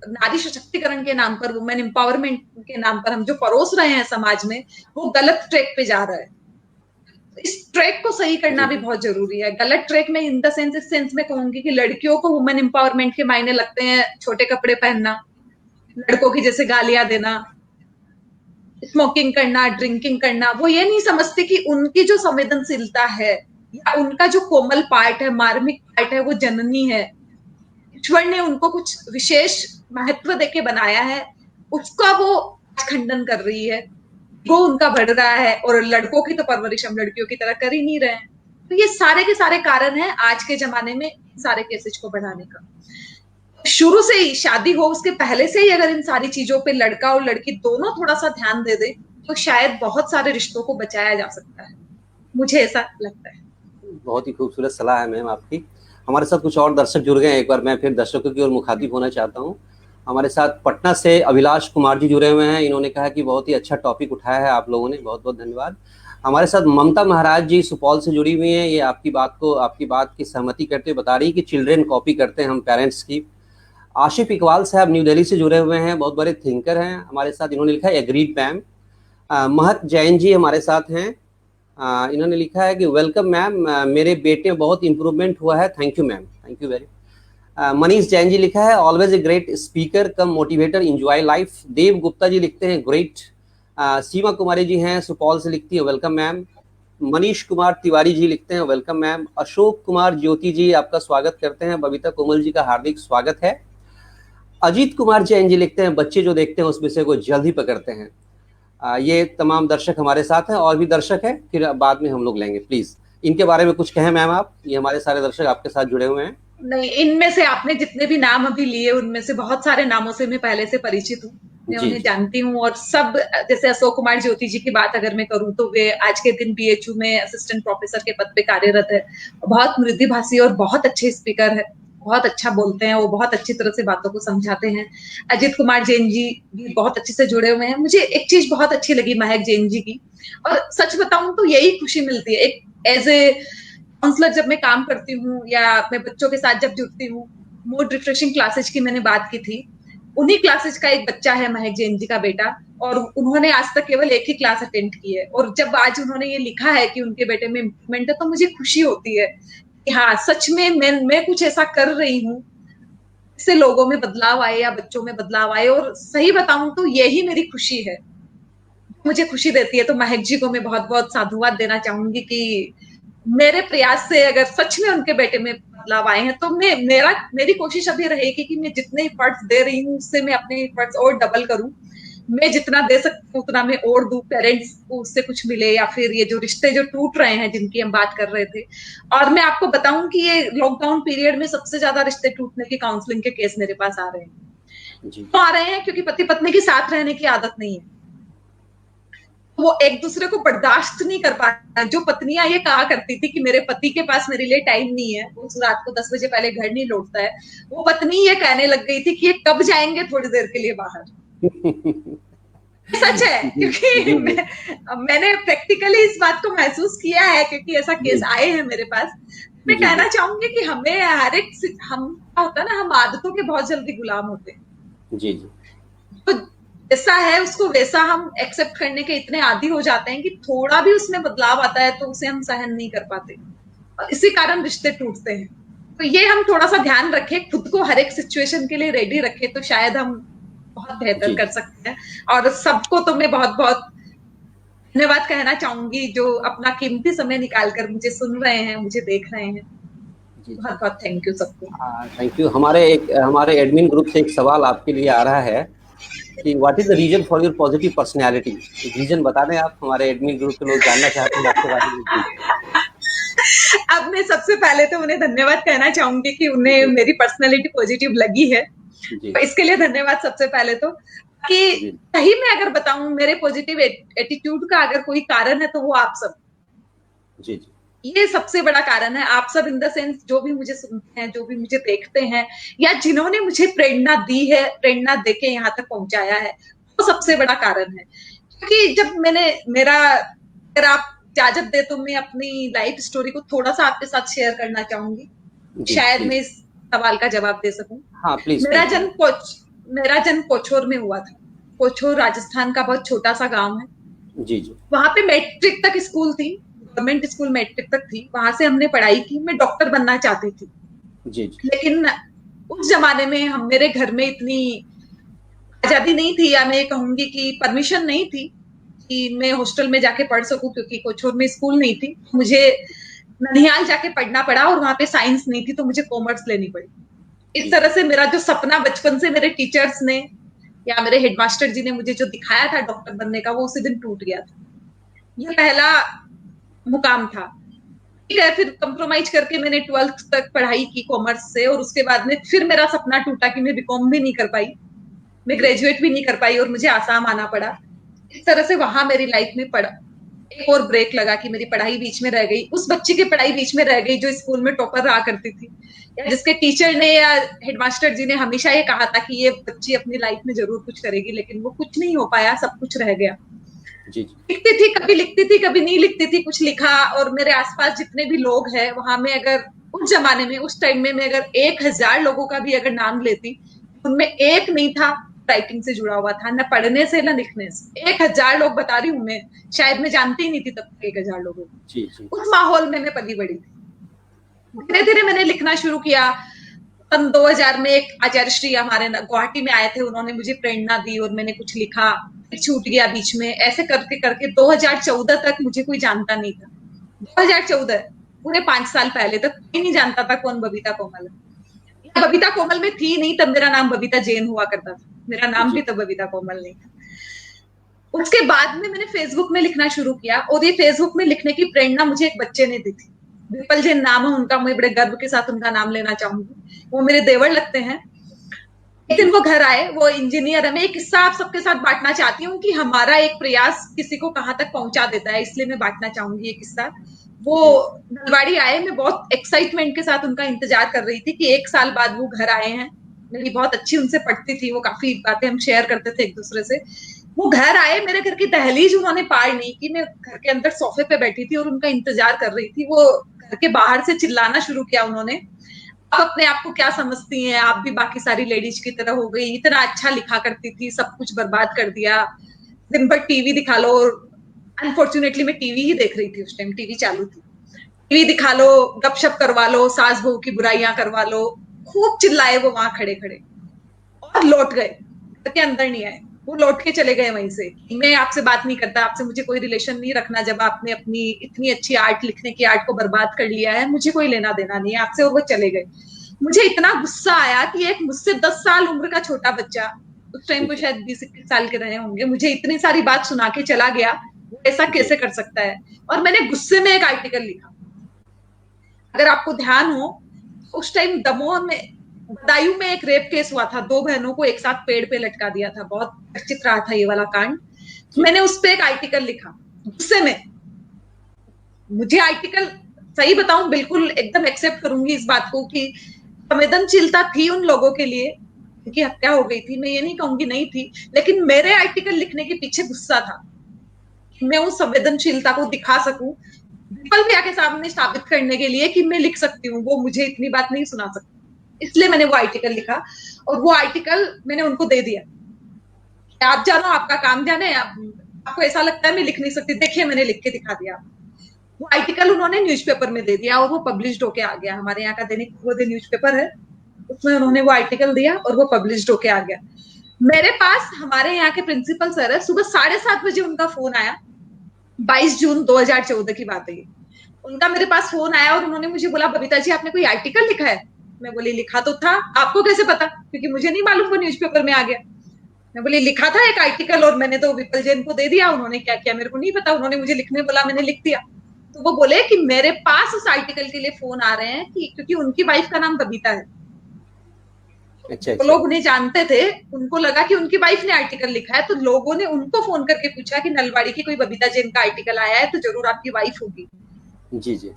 नारी सशक्तिकरण के नाम पर, वुमेन एम्पावरमेंट के नाम पर हम जो परोस रहे हैं समाज में, वो गलत ट्रैक पे जा रहा है। इस ट्रैक को सही करना भी बहुत जरूरी है। गलत ट्रैक में इन द सेंस, इस सेंस में कहूंगी कि लड़कियों को वुमेन एम्पावरमेंट के मायने लगते हैं छोटे कपड़े पहनना, लड़कों की जैसे गालियां देना, स्मोकिंग करना, ड्रिंकिंग करना। वो ये नहीं समझते कि उनकी जो संवेदनशीलता है या उनका जो कोमल पार्ट है, मार्मिक पार्ट है, वो जननी है। ईश्वर ने उनको कुछ विशेष महत्व देके बनाया है, उसका वो खंडन कर रही है। वो उनका बढ़ रहा है और लड़कों की तो परवरिश हम लड़कियों की तरह कर ही नहीं रहे हैं। तो ये सारे के सारे कारण हैं आज के जमाने में सारे केसेज को बढ़ाने का। शुरू से ही शादी हो उसके पहले से ही अगर इन सारी चीजों पे लड़का और लड़की दोनों थोड़ा सा ध्यान दे दे तो शायद बहुत सारे रिश्तों को बचाया जा सकता है, मुझे ऐसा लगता है। बहुत ही खूबसूरत सलाह है मैम आपकी। हमारे साथ कुछ और दर्शक जुड़ गए हैं, एक बार मैं फिर दर्शकों की ओर मुखातिब होना चाहता हूँ। हमारे साथ पटना से अभिलाष कुमार जी जुड़े हुए हैं। इन्होंने कहा कि बहुत ही अच्छा टॉपिक उठाया है आप लोगों ने, बहुत बहुत धन्यवाद। हमारे साथ ममता महाराज जी सुपौल से जुड़ी हुई हैं। ये आपकी बात की सहमति करते बता रही कि चिल्ड्रेन कॉपी करते हैं हम पेरेंट्स की। आशिफ इकबाल साहब न्यू दिल्ली से जुड़े हुए हैं, बहुत बड़े थिंकर हैं हमारे साथ। इन्होंने लिखा है एग्रीड मैम। महक जैन जी हमारे साथ हैं। इन्होंने लिखा है कि वेलकम मैम, मेरे बेटे में बहुत इंप्रूवमेंट हुआ है, thank you ma'am, thank you very. Manish Jain ji लिखा है always a great speaker cum motivator, enjoy life. Dev Gupta ji लिखते हैं ग्रेट। सीमा कुमारी जी हैं सुपौल से, लिखती है वेलकम मैम। मनीष कुमार तिवारी जी लिखते हैं वेलकम मैम। अशोक कुमार ज्योति जी आपका स्वागत करते हैं। बबीता कोमल जी का हार्दिक स्वागत है। अजीत कुमार जैन जी लिखते हैं बच्चे जो देखते हैं उस विषय को जल्द ही पकड़ते हैं। ये तमाम दर्शक हमारे साथ हैं, और भी दर्शक हैं, फिर बाद में हम लोग लेंगे। प्लीज इनके बारे में कुछ कहें मैम आप, ये हमारे सारे दर्शक आपके साथ जुड़े हुए हैं। नहीं, इनमें से आपने जितने भी नाम अभी लिए उनमें से बहुत सारे नामों से मैं पहले से परिचित हूँ, मैं उन्हें जानती हूँ। और सब, जैसे अशोक कुमार ज्योति जी की बात अगर मैं करूँ तो वे आज के दिन बीएचयू में असिस्टेंट प्रोफेसर के पद पे कार्यरत है। बहुत मृदुभाषी और बहुत अच्छे स्पीकर है, बहुत अच्छा बोलते हैं, वो बहुत अच्छी तरह से बातों को समझाते हैं। अजित कुमार जैन जी भी बहुत अच्छे से जुड़े हुए हैं। मुझे एक चीज बहुत अच्छी लगी महक जैन जी की, और सच बताऊं तो यही खुशी मिलती है एक एज ए काउंसलर जब मैं काम करती हूँ या मैं बच्चों के साथ जब जुड़ती हूँ। मूड रिफ्रेशिंग क्लासेज की मैंने बात की थी, उन्हीं क्लासेज का एक बच्चा है महक जैन जी का बेटा, और उन्होंने आज तक केवल एक ही क्लास अटेंड की है। और जब आज उन्होंने ये लिखा है कि उनके बेटे में इम्प्रूवमेंट है तो मुझे खुशी होती है कि हाँ, सच में मैं कुछ ऐसा कर रही हूँ इससे लोगों में बदलाव आए या बच्चों में बदलाव आए। और सही बताऊं तो यही मेरी खुशी है, मुझे खुशी देती है। तो महक जी को मैं बहुत बहुत साधुवाद देना चाहूंगी कि मेरे प्रयास से अगर सच में उनके बेटे में बदलाव आए हैं तो मेरी कोशिश अभी रहेगी कि मैं जितने एफर्ट्स दे रही हूँ उससे मैं अपने एफर्ट्स और डबल करूं। मैं जितना दे सकती हूँ उतना मैं और दूं, पेरेंट्स को उससे कुछ मिले, या फिर ये जो रिश्ते जो टूट रहे हैं जिनकी हम बात कर रहे थे। और मैं आपको बताऊं कि ये लॉकडाउन पीरियड में सबसे ज्यादा रिश्ते टूटने के काउंसलिंग के केस मेरे पास आ रहे हैं। तो आ रहे हैं क्योंकि पति पत्नी की साथ रहने की आदत नहीं है, वो एक दूसरे को बर्दाश्त नहीं कर पा रहे। जो पत्नियां ये कहा करती थी कि मेरे पति के पास मेरे लिए टाइम नहीं है, वो रात को 10 बजे पहले घर नहीं लौटता है, वो पत्नी ये कहने लग गई थी कि ये कब जाएंगे थोड़ी देर के लिए बाहर। सच है, क्योंकि मैंने प्रैक्टिकली इस बात को महसूस किया है, क्योंकि ऐसा केस आए हैं मेरे पास। मैं कहना चाहूंगी कि हमें हर एक, हम होता है ना, हम आदतों के बहुत जल्दी गुलाम होते हैं जी। तो जैसा है उसको वैसा हम एक्सेप्ट करने के इतने आदी हो जाते हैं कि थोड़ा भी उसमें बदलाव आता है तो उसे हम सहन नहीं कर पाते, और इसी कारण रिश्ते टूटते हैं। तो ये हम थोड़ा सा ध्यान रखें, खुद को हर एक सिचुएशन के लिए रेडी रखें, तो शायद हम बहुत बेहतर कर सकते हैं। और सबको तो मैं बहुत बहुत धन्यवाद कहना चाहूंगी जो अपना कीमती समय निकालकर मुझे सुन रहे हैं, मुझे देख रहे हैं। बहुत बहुत थैंक यू सबको। Thank you. हमारे एडमिन ग्रुप से एक सवाल आपके लिए आ रहा है कि what is the reason for your positive personality. Reason बता दें आप, हमारे एडमिन ग्रुप के लोग जानना चाहते हैं आपके बारे में। अब मैं सबसे पहले तो उन्हें धन्यवाद कहना चाहूंगी कि उन्हें मेरी पर्सनैलिटी पॉजिटिव लगी है, तो इसके लिए धन्यवाद सबसे पहले तो। कि सही में अगर बताऊं, मेरे पॉजिटिव एटीट्यूड का अगर कोई कारण है तो वो आप सब। जी जी। ये सबसे बड़ा कारण है, आप सब इन द सेंस जो भी मुझे सुनते हैं, जो भी मुझे देखते हैं, या जिन्होंने मुझे प्रेरणा दी है, प्रेरणा देके यहाँ तक पहुंचाया है, वो सबसे बड़ा कारण है। क्योंकि जब मैंने मेरा, अगर आप इजाजत दे तो मैं अपनी लाइफ स्टोरी को थोड़ा सा आपके साथ शेयर करना चाहूंगी, शायद मैं इस सवाल का जवाब दे सकूं। हाँ प्लीज। मेरा जन्म पोछोर में हुआ था। पोछोर राजस्थान का बहुत छोटा सा गांव है। जी जी। वहां पे मैट्रिक तक स्कूल थी, गवर्नमेंट स्कूल मैट्रिक तक थी, वहां से हमने पढ़ाई की। मैं डॉक्टर बनना चाहती थी, जी जी। लेकिन उस जमाने में हम, मेरे घर में इतनी आजादी नहीं थी, या मैं कहूंगी कि परमिशन नहीं थी कि मैं हॉस्टल में जाके पढ़ सकूं, क्योंकि कोछोर में स्कूल नहीं थी। मुझे ननिहाल जाके पढ़ना पड़ा, और वहां पे साइंस नहीं थी, तो मुझे कॉमर्स लेनी पड़ी। इस तरह से मेरा जो सपना बचपन से मेरे टीचर्स ने या मेरे हेडमास्टर जी ने मुझे जो दिखाया था डॉक्टर बनने का, वो उसी दिन टूट गया था। ये पहला मुकाम था। ठीक है, फिर कंप्रोमाइज करके मैंने 12th तक पढ़ाई की कॉमर्स से, और उसके बाद में फिर मेरा सपना टूटा कि मैं बीकॉम भी नहीं कर पाई, मैं ग्रेजुएट भी नहीं कर पाई, और मुझे आसाम आना पड़ा। इस तरह से वहां मेरी लाइफ में पड़ा एक और ब्रेक लगा कि मेरी पढ़ाई बीच में रह गई। उस बच्ची की पढ़ाई बीच में रह गई जो स्कूल में टॉपर रहा करती थी, या जिसके टीचर ने या हेडमास्टर जी ने हमेशा ये कहा था कि ये बच्ची अपनी लाइफ में जरूर कुछ करेगी, लेकिन वो कुछ नहीं हो पाया, सब कुछ रह गया। जी। लिखती थी, कभी लिखती थी, कभी नहीं लिखती थी, कुछ लिखा। और मेरे आसपास जितने भी लोग हैं वहां में, अगर उस जमाने में, उस टाइम में मैं अगर 1000 लोगों का भी अगर नाम लेती, उनमें एक नहीं था राइटिंग से जुड़ा हुआ था, न पढ़ने से न लिखने से। 1000 लोग बता रही हूँ मैं, शायद मैं जानती ही नहीं थी तब तक 1000 लोगों को। उस माहौल में मैं पली बड़ी थी। धीरे धीरे मैंने लिखना शुरू किया। सन 2000 में एक आचार्य श्री हमारे गुवाहाटी में आए थे, उन्होंने मुझे प्रेरणा दी और मैंने कुछ लिखा, फिर छूट गया बीच में। ऐसे करके करके 2014 तक मुझे कोई जानता नहीं था। 2014 पूरे 5 साल पहले तक कोई नहीं जानता था कौन बबीता कोमल है। बबीता कोमल में थी नहीं, तब मेरा नाम बबीता जैन हुआ करता था, मेरा नाम भी तब बबीता कोमल नहीं था। उसके बाद में मैंने फेसबुक में लिखना शुरू किया, और ये फेसबुक में लिखने की प्रेरणा मुझे एक बच्चे ने दी थी। विपल जैन नाम है उनका, मैं बड़े गर्व के साथ उनका नाम लेना चाहूंगी। वो मेरे देवर लगते हैं। एक दिन वो घर आए, वो इंजीनियर है। मैं एक किस्सा आप सबके साथ बांटना चाहती हूँ कि हमारा एक प्रयास किसी को कहां तक पहुंचा देता है, इसलिए मैं बांटना चाहूंगी ये किस्सा। वो नलवाड़ी आए, मैं बहुत एक्साइटमेंट के साथ उनका इंतजार कर रही थी कि 1 साल बाद वो घर आए हैं। मेरी बहुत अच्छी उनसे पटती थी, वो काफी बातें हम शेयर करते थे एक दूसरे से। वो घर आए, मेरे घर की दहलीज उन्होंने पार नहीं की। मैं घर के अंदर सोफे पे बैठी थी और उनका इंतजार कर रही थी। वो घर के बाहर से चिल्लाना शुरू किया उन्होंने, आप अपने आप को क्या समझती हैं, आप भी बाकी सारी लेडीज की तरह हो गई, इतना अच्छा लिखा करती थी, सब कुछ बर्बाद कर दिया, दिन भर टीवी दिखा लो। अनफॉर्चुनेटली मैं टीवी ही देख रही थी, उस टाइम टीवी चालू थी। टीवी दिखा लो, गपशप करवा लो, सास बहू की बुराइयां करवा लो। खूब चिल्लाए वो वहां खड़े खड़े, और लौट गए, घर के अंदर नहीं आए। वो लौट के चले गए वहीं से, मैं आपसे बात नहीं करता, आपसे मुझे कोई रिलेशन नहीं रखना। जब आपने अपनी इतनी अच्छी आर्ट, लिखने की आर्ट को बर्बाद कर लिया है, मुझे कोई लेना देना नहीं है आपसे। और वो चले गए। मुझे इतना गुस्सा आया कि एक मुझसे 10 साल उम्र का छोटा बच्चा, उस टाइम को शायद 20-21 साल के रहे होंगे, मुझे इतनी सारी बात सुना के चला गया। वो ऐसा कैसे कर सकता है? और मैंने गुस्से में एक आर्टिकल लिखा। अगर आपको ध्यान हो, उस टाइम दमोह में, बदायूं में एक रेप केस हुआ था। 2 बहनों को एक साथ पेड़ पे लटका दिया था, बहुत चर्चित रहा था ये वाला कांड। मैंने उस पर एक आर्टिकल लिखा गुस्से में। मुझे आर्टिकल, सही बताऊं, बिल्कुल एकदम एक्सेप्ट करूंगी इस बात को कि संवेदनशीलता थी उन लोगों के लिए, उनकी हत्या हो गई थी, मैं ये नहीं कहूंगी नहीं थी, लेकिन मेरे आर्टिकल लिखने के पीछे गुस्सा था कि मैं उस संवेदनशीलता को दिखा सकूं, विपल भैया के सामने साबित करने के लिए कि मैं लिख सकती हूँ, वो मुझे इतनी बात नहीं सुना सकती। इसलिए मैंने वो आर्टिकल लिखा, और वो आर्टिकल मैंने उनको दे दिया। आप जानो, आपका काम जाने, आपको ऐसा लगता है मैं लिख नहीं सकती, देखिए मैंने लिख के दिखा दिया। वो आर्टिकल उन्होंने न्यूज़पेपर में दे दिया, और वो पब्लिश्ड होके आ गया। हमारे यहाँ का दैनिक पूर्वोदय न्यूज़पेपर है, उसमें उन्होंने वो आर्टिकल दिया और वो पब्लिश्ड होके आ गया। मेरे पास हमारे यहाँ के प्रिंसिपल सर है, सुबह 7:30 बजे उनका फोन आया। 22 जून 2014 की बात है ये। उनका मेरे पास फोन आया और उन्होंने मुझे बोला, बबीता जी आपने कोई आर्टिकल लिखा है? मैं बोली लिखा तो था। आपको कैसे पता? क्योंकि मुझे नहीं मालूम, वो न्यूज़पेपर में आ गया। मैं बोली लिखा था एक आर्टिकल, और मैंने तो विपल जैन को दे दिया। उन्होंने क्या किया मेरे को नहीं पता, उन्होंने मुझे लिखने बोला, मैंने लिख दिया। तो वो बोले कि मेरे पास उस आर्टिकल के लिए फोन आ रहे हैं कि क्योंकि उनकी वाइफ का नाम बबीता है। अच्छा तो अच्छा। लोग उन्हें जानते थे, उनको लगा कि उनकी वाइफ ने आर्टिकल लिखा है, तो लोगों ने उनको फोन करके पूछा कि नलवाड़ी की कोई बबीता जैन का आर्टिकल आया है तो जरूर आपकी वाइफ होगी। जी जी।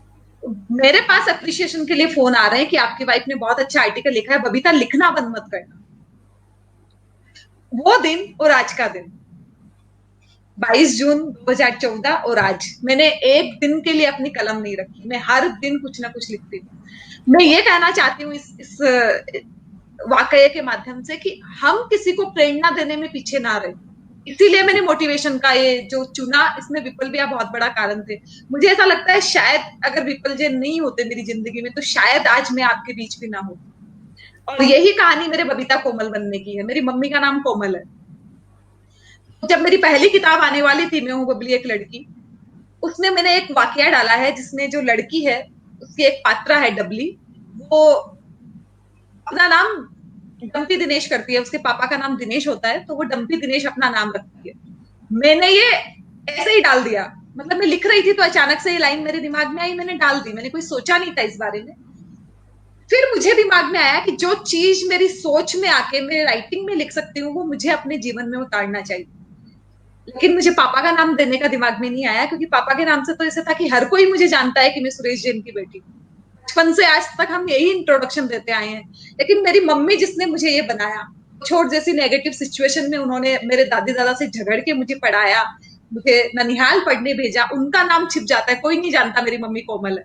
मेरे पास अप्रिशिएशन के लिए फोन आ रहे हैं कि आपकी वाइफ ने बहुत अच्छा आर्टिकल लिखा है, बबीता लिखना बंद मत करना। वो दिन और आज का दिन 22 जून 2014 और आज मैंने एक दिन के लिए अपनी कलम नहीं रखी, मैं हर दिन कुछ ना कुछ लिखती हूँ। मैं ये कहना चाहती हूँ इस वाकये के माध्यम से कि हम किसी को प्रेरणा देने में पीछे ना रहे। इसीलिए मैंने मोटिवेशन का ये जो चुना, इसमें विपुल भैया बहुत बड़ा कारण थे। मुझे ऐसा लगता है शायद अगर विपुल जैन नहीं होते मेरी जिंदगी में तो शायद आज मैं आपके बीच भी ना होती। और यही कहानी मेरे बबीता कोमल बनने की है। मेरी मम्मी का नाम कोमल है। जब मेरी पहली किताब आने वाली थी, मैं हूं बबली एक लड़की, उसमें मैंने एक वाकया डाला है जिसमें जो लड़की है उसकी एक पात्रा है डबली, वो अपना नाम डम्पी दिनेश करती है। उसके पापा का नाम दिनेश होता है तो वो डम्पी दिनेश अपना नाम रखती है। मैंने ये ऐसे ही डाल दिया, मतलब मैं लिख रही थी तो अचानक से ये लाइन मेरे दिमाग में आई, मैंने डाल दी। मैंने कोई सोचा नहीं था इस बारे में। फिर मुझे दिमाग में आया कि जो चीज मेरी सोच में आके मैं राइटिंग में लिख सकती हूँ वो मुझे अपने जीवन में उतारना चाहिए। लेकिन मुझे पापा का नाम देने का दिमाग में नहीं आया, क्योंकि पापा के नाम से तो ऐसे था कि हर कोई मुझे जानता है कि मैं सुरेश जैन की बेटी। बचपन से आज तक हम यही इंट्रोडक्शन देते आए हैं। लेकिन मेरी मम्मी जिसने मुझे ये बनाया, छोट जैसी नेगेटिव सिचुएशन में उन्होंने मेरे दादी दादा से झगड़ के मुझे पढ़ाया, मुझे ननिहाल पढ़ने भेजा, उनका नाम छिप जाता है, कोई नहीं जानता मेरी मम्मी कोमल है।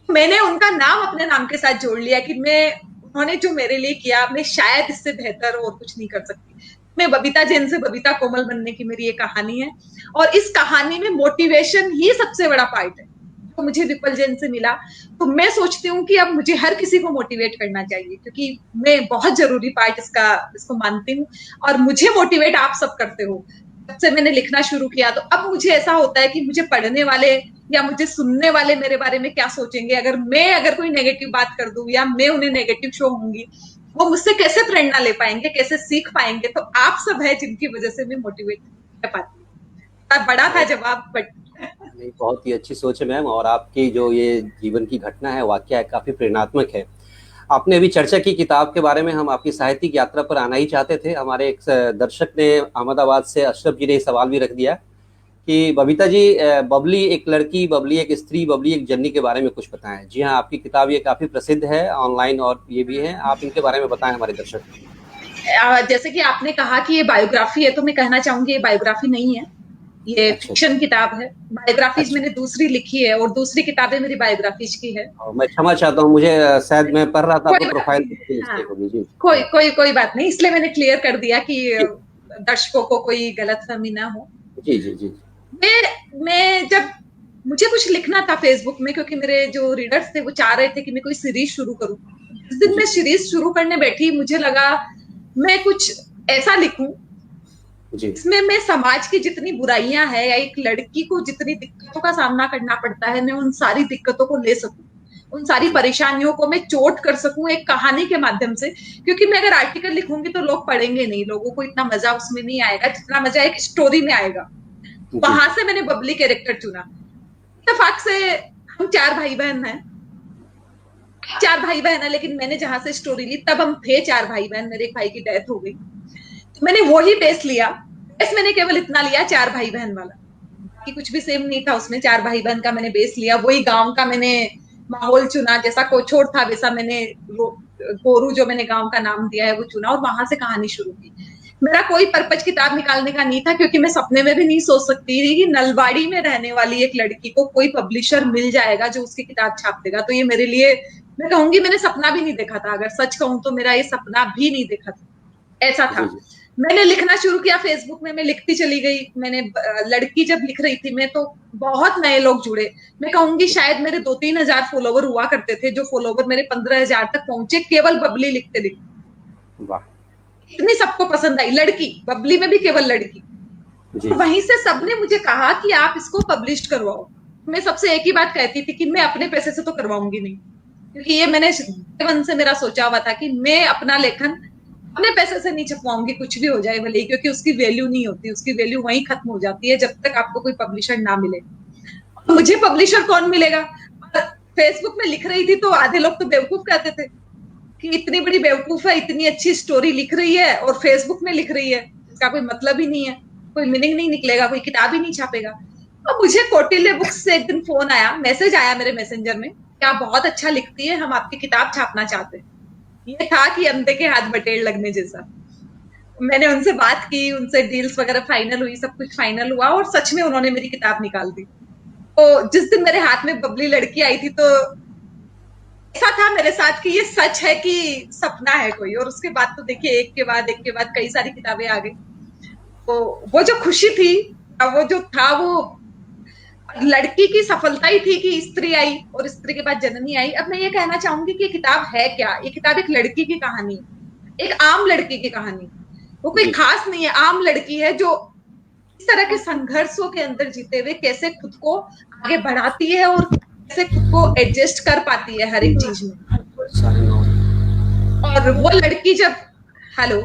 मैंने उनका नाम अपने नाम के साथ जोड़ लिया कि मैं, उन्होंने जो मेरे लिए किया मैं शायद इससे बेहतर और कुछ नहीं कर सकती। मैं बबीता जैन से बबीता कोमल बनने की मेरी ये कहानी है। और इस कहानी में मोटिवेशन ही सबसे बड़ा पार्ट है तो मुझे विपुल जैन से मिला। तो मैं सोचती हूँ कि अब मुझे हर किसी को मोटिवेट करना चाहिए, क्योंकि मैं बहुत जरूरी पार्ट इसको मानती हूँ। और मुझे मोटिवेट आप सब करते हो। जब से मैंने लिखना शुरू किया तो अब मुझे ऐसा होता है कि मुझे पढ़ने वाले या मुझे सुनने वाले मेरे बारे में क्या सोचेंगे, अगर कोई नेगेटिव बात कर दूं या मैं उन्हें नेगेटिव शो होंगी, वो मुझसे कैसे प्रेरणा ले पाएंगे, कैसे सीख पाएंगे। तो आप सब है जिनकी वजह से मैं मोटिवेट कर पाती हूँ। बड़ा था जवाब, बट नहीं, बहुत ही अच्छी सोच है मैम, और आपकी जो ये जीवन की घटना है, वाकया है, काफी प्रेरणात्मक है। आपने अभी चर्चा की किताब के बारे में, हम आपकी साहित्यिक यात्रा पर आना ही चाहते थे। हमारे एक दर्शक ने अहमदाबाद से, अशरफ जी ने सवाल भी रख दिया कि बबीता जी, बबली एक लड़की, बबली एक स्त्री, बबली एक जननी के बारे में कुछ बताएं। जी हाँ, आपकी किताब ये काफी प्रसिद्ध है ऑनलाइन और ये भी है, आप इनके बारे में बताएं हमारे दर्शक को। जैसे कि आपने कहा कि ये बायोग्राफी है, तो मैं कहना चाहूंगी ये बायोग्राफी नहीं है, ये अच्छा फिक्शन किताब है। बायोग्राफीज अच्छा। मैंने दूसरी लिखी है और दूसरी किताबें मेरी बायोग्राफीज की है। मैं क्षमा चाहता हूँ, मुझे शायद मैं पढ़ रहा था आपको, कोई बात प्रोफाइल नहीं, हाँ, मिस्टेक होगी जी। कोई बात नहीं, इसलिए मैंने क्लियर कर दिया कि जी दर्शकों को कोई गलतफहमी ना हो। जी जी जी। मैं जब मुझे कुछ लिखना था फेसबुक में, क्योंकि मेरे जो रीडर्स थे वो चाह रहे थे कि मैं कोई सीरीज शुरू करूं। जिस दिन जी मैं सीरीज शुरू करने बैठी, मुझे लगा मैं कुछ ऐसा लिखूं जी इसमें मैं समाज की जितनी बुराइयां हैं या एक लड़की को जितनी दिक्कतों का सामना करना पड़ता है, मैं उन सारी दिक्कतों को ले सकूं, उन सारी जी परेशानियों को मैं चोट कर सकूं एक कहानी के माध्यम से। क्योंकि मैं अगर आर्टिकल लिखूंगी तो लोग पढ़ेंगे नहीं, लोगों को इतना मजा उसमें नहीं आएगा जितना मजा एक स्टोरी में आएगा। जी वहां से मैंने बबली कैरेक्टर चुना। इत्तेफाक से हम 4 भाई बहन हैं, 4 भाई बहन है, लेकिन मैंने जहां से स्टोरी ली तब हम थे 4 भाई बहन, मेरे एक भाई की डेथ हो गई। तो मैंने वही बेस लिया। बेस मैंने केवल इतना लिया 4 भाई बहन वाला, बाकी कुछ भी सेम नहीं था उसमें। 4 भाई बहन का मैंने बेस लिया, वही गांव का मैंने माहौल चुना, जैसा कोछोड़ था वैसा मैंने गोरू जो मैंने गांव का नाम दिया है वो चुना और वहां से कहानी शुरू की। मेरा कोई पर्पज किताब निकालने का नहीं था, क्योंकि मैं सपने में भी नहीं सोच सकती थी कि नलवाड़ी में रहने वाली एक लड़की को कोई पब्लिशर मिल जाएगा जो उसकी किताब छाप देगा। तो ये मेरे लिए, मैं कहूंगी मैंने सपना भी नहीं देखा था। अगर सच कहूं तो मेरा ये सपना भी नहीं देखा था, ऐसा था। जी जी। मैंने लिखना शुरू किया फेसबुक में, मैं लिखती चली गई। मैंने लड़की जब लिख रही थी मैं, तो बहुत नए लोग जुड़े। मैं कहूंगी शायद मेरे 2-3 हजार फॉलोवर हुआ करते थे, जो फॉलोवर मेरे 15,000 तक पहुंचे केवल बबली लिखते लिखते। वाह। इतनी सबको पसंद आई लड़की, बबली में भी केवल लड़की। जी वहीं से सबने मुझे कहा कि आप इसको पब्लिश करवाओ। मैं सबसे एक ही बात कहती थी कि मैं अपने पैसे से तो करवाऊंगी नहीं, क्योंकि ये मैंने मन से मेरा सोचा हुआ था कि मैं अपना लेखन अपने पैसे से नहीं छपवाऊंगी, कुछ भी हो जाए भले ही, क्योंकि उसकी वैल्यू नहीं होती, उसकी वैल्यू वहीं खत्म हो जाती है जब तक आपको कोई पब्लिशर ना मिले। मुझे पब्लिशर कौन मिलेगा? फेसबुक में लिख रही थी तो आधे लोग तो बेवकूफ कहते थे कि इतनी बड़ी बेवकूफ है, इतनी अच्छी स्टोरी लिख रही है और फेसबुक में लिख रही है, इसका कोई मतलब ही नहीं है, कोई मीनिंग नहीं निकलेगा, कोई किताब ही नहीं छापेगा। और मुझे कौटिल्य बुक्स से एक दिन फोन आया, मैसेज आया मेरे मैसेंजर में कि आप बहुत अच्छा लिखती है, हम आपकी किताब छापना चाहते हैं। ये था कि अंधे के हाथ बटेर लगने जैसा। मैंने उनसे बात की, उनसे डील्स वगैरह फाइनल हुई, सब कुछ फाइनल हुआ और सच में उन्होंने मेरी किताब निकाल दी। तो जिस दिन मेरे हाथ में बबली लड़की आई थी तो ऐसा था मेरे साथ कि ये सच है कि सपना है कोई। और उसके बाद तो देखिए एक के बाद कई सारी किताबें आ गई। तो वो जो खुशी थी, वो जो था, वो लड़की की सफलता ही थी कि स्त्री आई और स्त्री के बाद जननी आई। अब मैं ये कहना चाहूंगी कि ये किताब है क्या? ये किताब एक लड़की की कहानी, एक आम लड़की की कहानी। वो कोई खास नहीं है, आम लड़की है जो इस तरह के संघर्षों के अंदर जीते हुए कैसे खुद को आगे बढ़ाती है और कैसे खुद को एडजस्ट कर पाती है हर एक चीज में। और वो लड़की जब, हेलो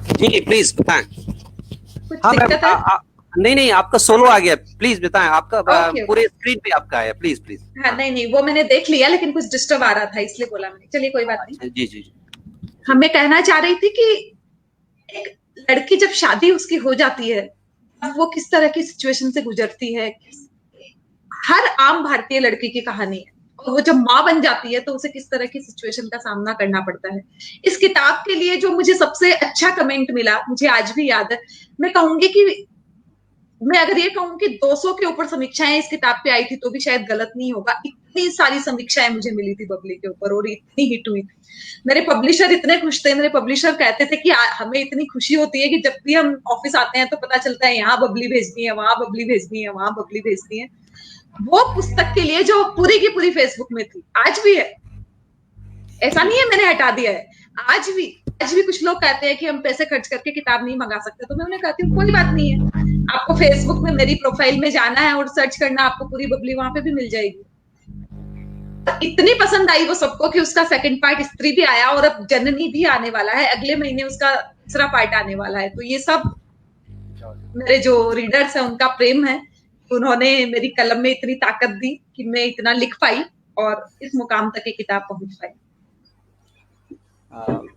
जी प्लीज बताएं। कुछ हाँ मैम, दिक्कत है? नहीं आपका सोलो आ गया, प्लीज बताएं। आपका पूरे स्क्रीन पे आपका है, प्लीज प्लीज। हाँ, नहीं वो मैंने देख लिया, लेकिन कुछ डिस्टर्ब आ रहा था इसलिए बोला मैंने। चलिए कोई बात नहीं। जी जी जी। हमें कहना चाह रही थी कि एक लड़की जब शादी उसकी हो जाती है, अब वो किस तरह की सिचुएशन से गुजरती है, हर आम भारतीय लड़की की कहानी है। और वो जब माँ बन जाती है तो उसे किस तरह की सिचुएशन का सामना करना पड़ता है। इस किताब के लिए जो मुझे सबसे अच्छा कमेंट मिला, मुझे आज भी याद है। मैं कहूंगी कि मैं अगर ये कहूं कि 200 के ऊपर समीक्षाएं इस किताब पे आई थी तो भी शायद गलत नहीं होगा। इतनी सारी समीक्षाएं मुझे मिली थी बबली के ऊपर और इतनी हिट हुई थी। मेरे पब्लिशर इतने खुश थे, मेरे पब्लिशर कहते थे कि हमें इतनी खुशी होती है कि जब भी हम ऑफिस आते हैं तो पता चलता है यहाँ बबली भेजनी है, वहां बबली भेजनी है, वहां बबली भेजनी है। वो पुस्तक के लिए जो पूरी की पूरी फेसबुक में थी, आज भी है। ऐसा नहीं है मैंने हटा दिया है, आज भी कुछ लोग कहते हैं कि हम पैसे खर्च करके किताब नहीं मंगा सकते। तो मैं उन्हें कहती हूँ कोई बात नहीं है, आपको फेसबुक में मेरी प्रोफाइल में जाना है और सर्च करना, आपको पूरी बबली वहां पे भी मिल जाएगी। इतनी पसंद आई वो सबको कि उसका सेकंड पार्ट स्त्री भी आया और अब जननी भी आने वाला है, अगले महीने उसका तीसरा पार्ट आने वाला है। तो ये सब मेरे जो रीडर्स है उनका प्रेम है, उन्होंने मेरी कलम में इतनी ताकत दी कि मैं इतना लिख पाई और इस मुकाम तक ये किताब पहुंच पाई।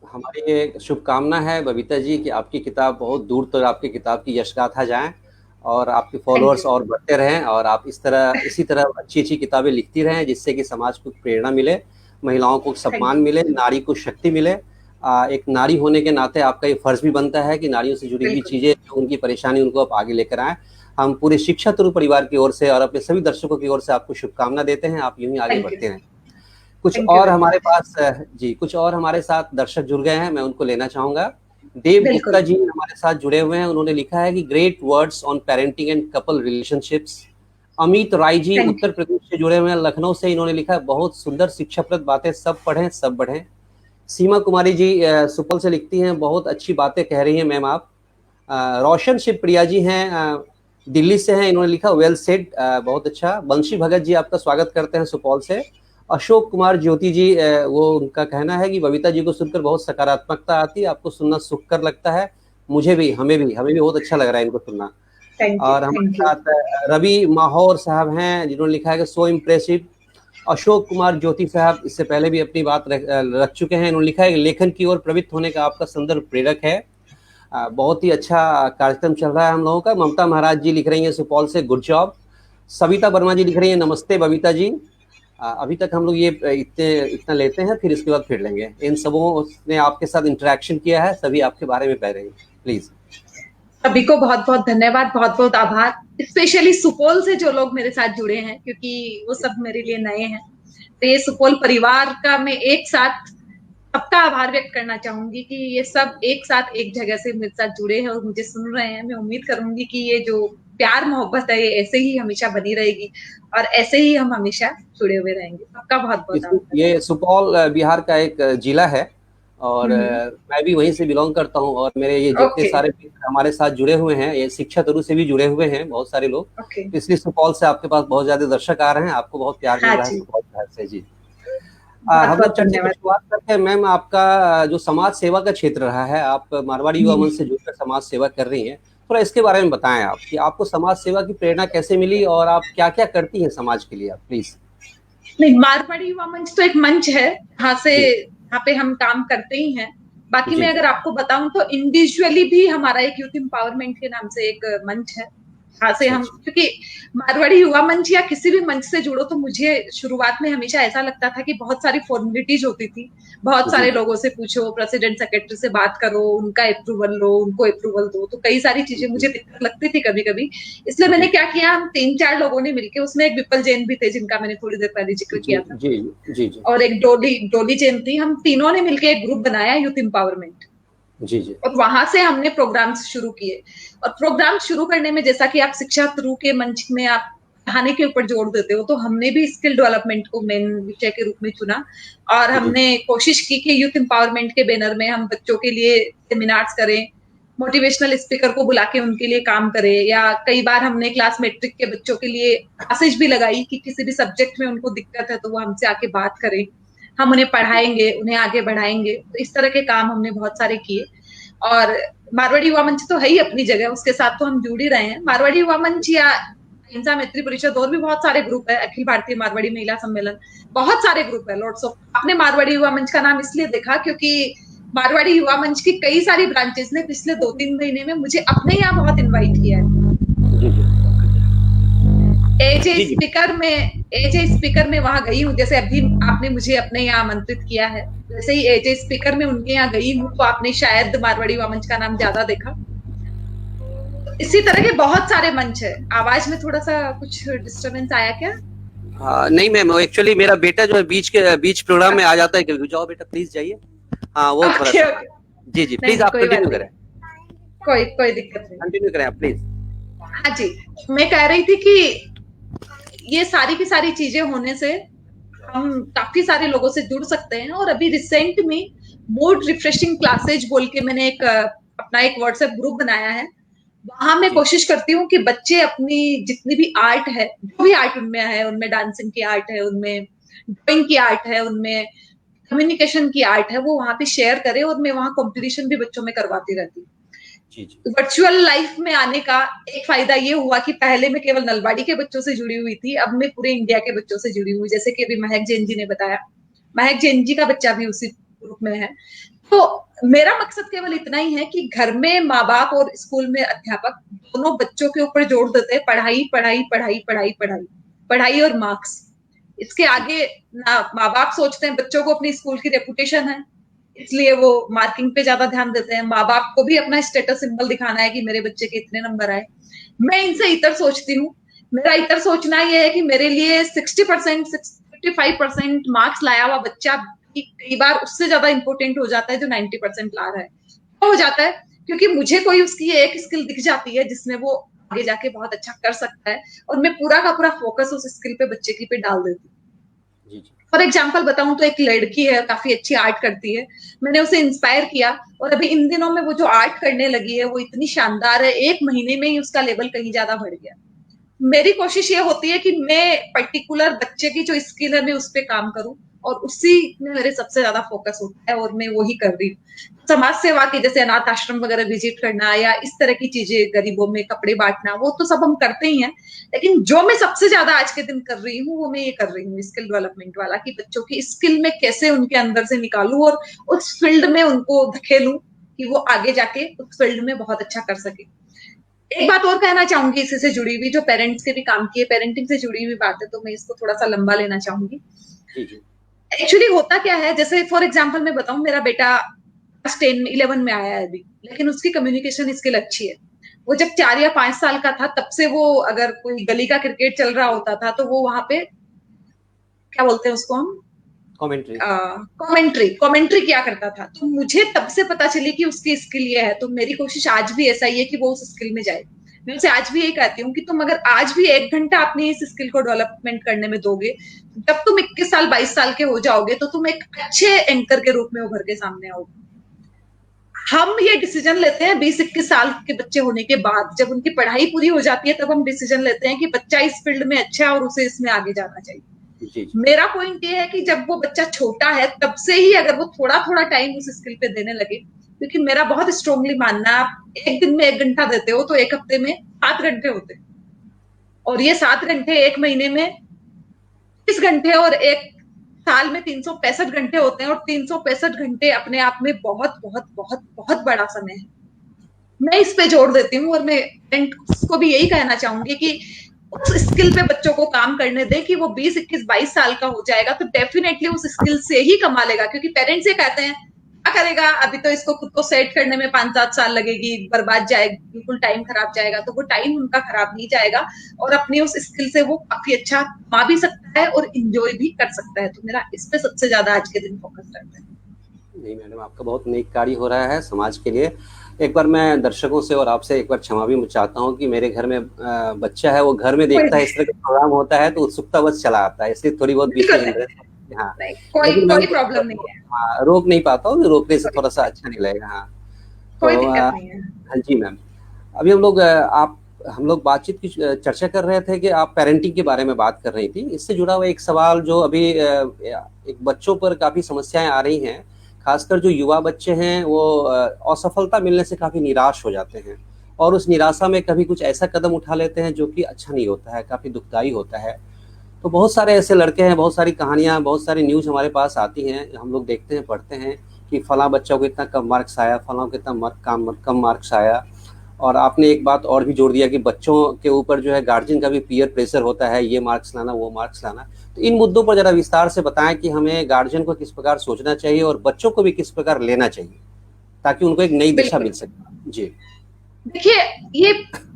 हमारी ये शुभकामना है बबीता जी कि आपकी किताब बहुत दूर तक, आपकी किताब की यशगाथा जाए और आपके फॉलोअर्स और बढ़ते रहें और आप इसी तरह अच्छी अच्छी किताबें लिखती रहें, जिससे कि समाज को प्रेरणा मिले, महिलाओं को सम्मान मिले, नारी को शक्ति मिले। एक नारी होने के नाते आपका ये फर्ज भी बनता है कि नारियों से जुड़ी हुई चीजें, उनकी परेशानी, उनको आप आगे लेकर आएं। हम पूरे शिक्षा तरु परिवार की ओर से और अपने सभी दर्शकों की ओर से आपको शुभकामना देते हैं। आप यूं ही आगे बढ़ते रहें। कुछ और हमारे पास कुछ और हमारे साथ दर्शक जुड़ गए हैं, मैं उनको लेना चाहूंगा। देव गुप्ता जी हमारे साथ जुड़े हुए हैं। उन्होंने लिखा है कि great words on parenting and couple relationships. Amit Rai ji Uttar Pradesh से जुड़े हुए हैं, लखनऊ से। इन्होंने लिखा है बहुत सुंदर शिक्षाप्रद बातें, सब पढ़ें सब बढ़ें। सीमा कुमारी जी सुपौल से लिखती हैं, बहुत अच्छी बातें कह रही हैं मैम आप। रोशन शिवप्रिया जी हैं, दिल्ली से हैं। इन्होंने लिखा वेल सेड, बहुत अच्छा। बंशी भगत जी आपका स्वागत करते हैं सुपौल से। अशोक कुमार ज्योति जी, वो उनका कहना है कि बबीता जी को सुनकर बहुत सकारात्मकता आती है, आपको सुनना सुखकर लगता है। मुझे भी, हमें भी बहुत अच्छा लग रहा है इनको सुनना। और हमारे साथ रवि माहौर साहब हैं, जिन्होंने लिखा है कि सो इम्प्रेसिव। अशोक कुमार ज्योति साहब इससे पहले भी अपनी बात रख चुके हैं। इन्होंने लिखा है कि लेखन की ओर प्रवृत्त होने का आपका संदर्भ प्रेरक है। बहुत ही अच्छा कार्यक्रम चल रहा है हम लोगों का। ममता महाराज जी लिख रही हैं सुपौल से, गुड जॉब। सविता वर्मा जी लिख रही है, नमस्ते बबीता जी। अभी तक हम लोग ये इतना लेते हैं, फिर इसके बाद फिर लेंगे। इन सबों ने आपके साथ इंटरेक्शन किया है, सभी आपके बारे में कह रहे हैं, प्लीज। सभी को बहुत बहुत धन्यवाद, बहुत बहुत आभार। स्पेशली सुपौल से जो लोग मेरे साथ जुड़े हैं, क्योंकि वो सब मेरे लिए नए हैं। तो ये सुपौल परिवार का मैं एक साथ सबका आभार व्यक्त करना चाहूंगी कि ये सब एक साथ एक जगह से मेरे साथ जुड़े हैं और मुझे सुन रहे हैं। मैं उम्मीद करूंगी कि ये जो प्यार मोहब्बत है ये ऐसे ही हमेशा बनी रहेगी और ऐसे ही हम हमेशा जुड़े हुए रहेंगे। सबका बहुत बहुत आभार। ये सुपौल बिहार का एक जिला है और मैं भी वहीं से बिलोंग करता हूँ। और मेरे ये जितने सारे हमारे साथ जुड़े हुए हैं, ये शिक्षा तरु से भी जुड़े हुए हैं बहुत सारे लोग। तो इसलिए सुपौल से आपके पास बहुत ज्यादा दर्शक आ रहे हैं, आपको बहुत प्यार मिल रहा है सुपौल शहर से। जी, हम लोग चर्चा की शुरुआत करते हैं। मैम, आपका जो समाज सेवा का क्षेत्र रहा है, आप मारवाड़ी युवा मंच से जुड़कर समाज सेवा कर रही हैं, थोड़ा इसके बारे में बताएं आप कि आपको समाज सेवा की प्रेरणा कैसे मिली और आप क्या क्या करती हैं समाज के लिए, आप प्लीज। नहीं, मारवाड़ी युवा मंच तो एक मंच है, जहाँ से जी यहाँ पे हम काम करते ही हैं। बाकी जी मैं जी अगर आपको बताऊं तो इंडिविजुअली भी हमारा एक यूथ एम्पावरमेंट के नाम से एक मंच है, जहाँ से अच्छा हम, अच्छा। क्योंकि मारवाड़ी युवा मंच या किसी भी मंच से जुड़ो तो मुझे शुरुआत में हमेशा ऐसा लगता था कि बहुत सारी फॉर्मेलिटीज होती थी। बहुत जी सारे जी लोगों से पूछो, प्रेसिडेंट सेक्रेटरी से बात करो, उनका अप्रूवल लो, उनको अप्रूवल दो, तो कई सारी चीजें जी मुझे दिक्कत लगती थी कभी कभी। इसलिए मैंने जी क्या किया, हम 3-4 लोगों ने मिलकर, उसमें एक विपल जैन भी थे जिनका मैंने थोड़ी देर पहले जिक्र जी किया था, जी जी जी और एक डोली डोली जैन थी, हम तीनों ने मिलकर एक ग्रुप बनाया यूथ एम्पावरमेंट। जी जी और वहां से हमने प्रोग्राम्स शुरू किए। और प्रोग्राम शुरू करने में, जैसा कि आप शिक्षा थ्रू के मंच में आप पढ़ाने के ऊपर जोर देते हो, तो हमने भी स्किल डेवलपमेंट को मेन विषय के रूप में चुना। और जी हमने कोशिश की कि यूथ एम्पावरमेंट के बैनर में हम बच्चों के लिए सेमिनार्स करें, मोटिवेशनल स्पीकर को बुला के उनके लिए काम करें, या कई बार हमने क्लास मैट्रिक के बच्चों के लिए क्लासेज भी लगाई कि किसी भी सब्जेक्ट में उनको दिक्कत है तो वो हमसे आके बात करें, हम उन्हें पढ़ाएंगे, उन्हें आगे बढ़ाएंगे। तो इस तरह के काम हमने बहुत सारे किए। और मारवाड़ी युवा मंच तो है ही अपनी जगह, उसके साथ तो हम जुड़ ही रहे हैं। मारवाड़ी युवा मंच या अहिंसा मैत्री परिषद, और भी बहुत सारे ग्रुप है, अखिल भारतीय मारवाड़ी महिला सम्मेलन, बहुत सारे ग्रुप है, लॉट्स ऑफ। आपने मारवाड़ी युवा मंच का नाम इसलिए देखा क्योंकि मारवाड़ी युवा मंच की कई सारी ब्रांचेस ने पिछले 2-3 महीने में मुझे अपने यहाँ बहुत इन्वाइट किया है। जी जी एजे जी जी। स्पीकर में एजे स्पीकर में वहां गई हूँ, जैसे अभी आपने मुझे अपने यहाँ आमंत्रित किया है, वैसे ही एजे स्पीकर में उनके यहाँ गई हूँ, तो आपने शायद मारवाड़ी युवा मंच का नाम ज्यादा देखा। इसी तरह के बहुत सारे मंच है। आवाज में थोड़ा सा कुछ डिस्टरबेंस आया क्या? हाँ नहीं मैम, एक्चुअली मेरा बेटा जो है बीच प्रोग्राम में आ जाता है कभी। जाओ बेटा प्लीज जाइए। हाँ वो थोड़ा ओके सा। ओके। जी जी नहीं प्लीज नहीं, आप कोई बात कंटिन्यू नहीं, करें। कोई कोई दिक्कत नहीं। कंटिन्यू करें आप प्लीज। हाँ जी, मैं कह रही थी कि ये सारी की सारी चीजें होने से हम काफी सारे लोगों से जुड़ सकते हैं। और अभी रिसेंट में मूड रिफ्रेशिंग क्लासेज बोल के मैंने एक अपना एक व्हाट्सएप ग्रुप बनाया है। वहां मैं जी कोशिश करती हूँ कि बच्चे अपनी जितनी भी आर्ट है, जो भी आर्ट उनमें है, उनमें डांसिंग की आर्ट है, उनमें ड्राइंग की आर्ट है, उनमें कम्युनिकेशन की आर्ट है, वो वहां पे शेयर करें। और मैं वहां कंपटीशन भी बच्चों में करवाती रहती हूँ। जी जी वर्चुअल लाइफ में आने का एक फायदा ये हुआ कि पहले मैं केवल नलवाड़ी के बच्चों से जुड़ी हुई थी, अब मैं पूरे इंडिया के बच्चों से जुड़ी हुई, जैसे कि अभी महक जैन जी ने बताया, महक जैन जी का बच्चा भी उसी ग्रुप में है। तो मेरा मकसद केवल इतना ही है कि घर में माँ बाप और स्कूल में अध्यापक दोनों बच्चों के ऊपर जोर देते हैं, पढ़ाई पढ़ाई पढ़ाई पढ़ाई पढ़ाई, पढ़ाई और मार्क्स। इसके जी आगे ना माँ बाप सोचते हैं, बच्चों को अपनी स्कूल की रेपुटेशन है, इसलिए वो मार्किंग पे ज्यादा ध्यान देते हैं। माँ बाप को भी अपना स्टेटस सिंबल दिखाना है कि मेरे बच्चे के इतने नंबर आए। मैं इनसे इतर सोचती हूँ। मेरा इतर सोचना यह है कि मेरे लिए 60%, 55% मार्क्स लाया हुआ बच्चा कई बार उससे ज्यादा इंपॉर्टेंट हो जाता है जो 90% ला रहा है। तो हो जाता है क्योंकि मुझे कोई उसकी एक स्किल दिख जाती है जिसमें वो आगे जाके बहुत अच्छा कर सकता है, और मैं पूरा का पूरा फोकस उस स्किल पे बच्चे की पे डाल देती हूँ। जी जी फॉर एग्जाम्पल बताऊं तो एक लड़की है, काफी अच्छी आर्ट करती है, मैंने उसे इंस्पायर किया, और अभी इन दिनों में वो जो आर्ट करने लगी है वो इतनी शानदार है, 1 महीने में ही उसका लेवल कहीं ज्यादा बढ़ गया। मेरी कोशिश ये होती है कि मैं पर्टिकुलर बच्चे की जो स्किल है मैं उस पर काम करूं, और उसी में मेरे सबसे ज्यादा फोकस होता है, और मैं वही कर रही हूँ। समाज सेवा की, जैसे अनाथ आश्रम वगैरह विजिट करना या इस तरह की चीजें, गरीबों में कपड़े बांटना, वो तो सब हम करते ही हैं। लेकिन जो मैं सबसे ज्यादा आज के दिन कर रही हूँ वो मैं ये कर रही हूँ स्किल डेवलपमेंट वाला, कि बच्चों की स्किल में कैसे उनके अंदर से निकालूं और उस फील्ड में उनको धकेलूं कि वो आगे जाके उस फील्ड में बहुत अच्छा कर सके। एक बात और कहना चाहूंगी इसी से जुड़ी हुई, जो पेरेंट्स के भी काम की है, पेरेंटिंग से जुड़ी हुई बात है, तो मैं इसको थोड़ा सा लंबा लेना चाहूंगी। जी जी एक्चुअली होता क्या है, जैसे फॉर एग्जाम्पल मैं बताऊं, मेरा बेटा क्लास 10-11 में आया है अभी, लेकिन उसकी कम्युनिकेशन स्किल अच्छी है। वो जब 4 या 5 साल का था तब से वो, अगर कोई गली का क्रिकेट चल रहा होता था तो वो वहां पे, क्या बोलते हैं उसको हम, कमेंट्री। कमेंट्री कमेंट्री किया करता था। तो मुझे तब से पता चली कि उसकी स्किल ये है, तो मेरी कोशिश आज भी ऐसा ही है कि वो उस स्किल में जाए। मैं उसे आज भी यही कहती हूँ कि तुम अगर आज भी 1 घंटा अपनी इस स्किल को डेवलपमेंट करने में दोगे, जब तुम 21 साल 22 साल के हो जाओगे तो तुम एक अच्छे एंकर के रूप में उभर के सामने आओगे। हम ये डिसीजन लेते हैं 20-21 साल के बच्चे होने के बाद, जब उनकी पढ़ाई पूरी हो जाती है तब हम डिसीजन लेते हैं कि बच्चा इस फील्ड में अच्छा है और उसे इसमें आगे जाना चाहिए। जी जी मेरा पॉइंट ये है कि जब वो बच्चा छोटा है तब से ही अगर वो थोड़ा थोड़ा टाइम उस स्किल पे देने लगे, क्योंकि मेरा बहुत स्ट्रांगली मानना है, आप एक दिन में 1 घंटा देते हो तो 1 हफ्ते में 7 घंटे होते हैं, और ये 7 घंटे 1 महीने में 30 घंटे और 1 साल में 365 घंटे होते हैं, और 365 घंटे अपने आप में बहुत बहुत बहुत बहुत बड़ा समय है। मैं इस पे जोर देती हूँ, और मैं पेरेंट्स को भी यही कहना चाहूंगी कि उस स्किल पे बच्चों को काम करने दे कि वो 20, 21, 22 साल का हो जाएगा तो डेफिनेटली उस स्किल से ही कमा लेगा। क्योंकि पेरेंट्स ये कहते हैं क्या करेगा, अभी तो इसको खुद को सेट करने में 5-7 साल लगेगी, बर्बाद जाएगी, बिल्कुल टाइम खराब जाएगा। तो वो टाइम उनका खराब नहीं जाएगा, और अपनी उस स्किल से वो काफी अच्छा कमा भी सकता है और इंजॉय भी कर सकता है। तो मेरा इस पे सबसे ज्यादा आज के दिन फोकस रहता है। नहीं मैडम, आपका बहुत नेक कार्य हो रहा है समाज के लिए। एक बार मैं दर्शकों से और आपसे एक बार क्षमा भी चाहता हूँ कि मेरे घर में बच्चा है, वो घर में देखता है इस तरह का प्रोग्राम होता है तो उत्सुकता बस चला आता है, इसलिए थोड़ी बहुत बीच में हिंड्रेंस। हाँ, लेकिन मैं कोई प्रॉब्लम नहीं है। हाँ, रोक नहीं पाता हूँ, रोकने से थोड़ा सा अच्छा नहीं लगेगा। हाँ, कोई तो दिक्कत नहीं है। हाँ जी मैम, अभी हम लोग बातचीत की चर्चा कर रहे थे कि आप पेरेंटिंग के बारे में बात कर रही थी। इससे जुड़ा हुआ एक सवाल जो अभी एक बच्चों पर काफी समस्याएं आ रही हैं, खासकर जो युवा बच्चे हैं वो असफलता मिलने से काफी निराश हो जाते हैं, और उस निराशा में कभी कुछ ऐसा कदम उठा लेते हैं जो कि अच्छा नहीं होता है, काफी दुखदाई होता है। तो बहुत सारे ऐसे लड़के हैं, बहुत सारी कहानियां, बहुत सारी न्यूज हमारे पास आती हैं, हम लोग देखते हैं, पढ़ते हैं कि फला बच्चों को इतना कम मार्क्स आया, फला को इतना कम मार्क्स आया। और आपने एक बात और भी जोड़ दिया कि बच्चों के ऊपर जो है गार्जियन का भी पीयर प्रेशर होता है, ये मार्क्स लाना, वो मार्क्स लाना। तो इन मुद्दों पर जरा विस्तार से बताएं कि हमें गार्जियन को किस प्रकार सोचना चाहिए और बच्चों को भी किस प्रकार लेना चाहिए ताकि उनको एक नई दिशा मिल सके। जी देखिए, ये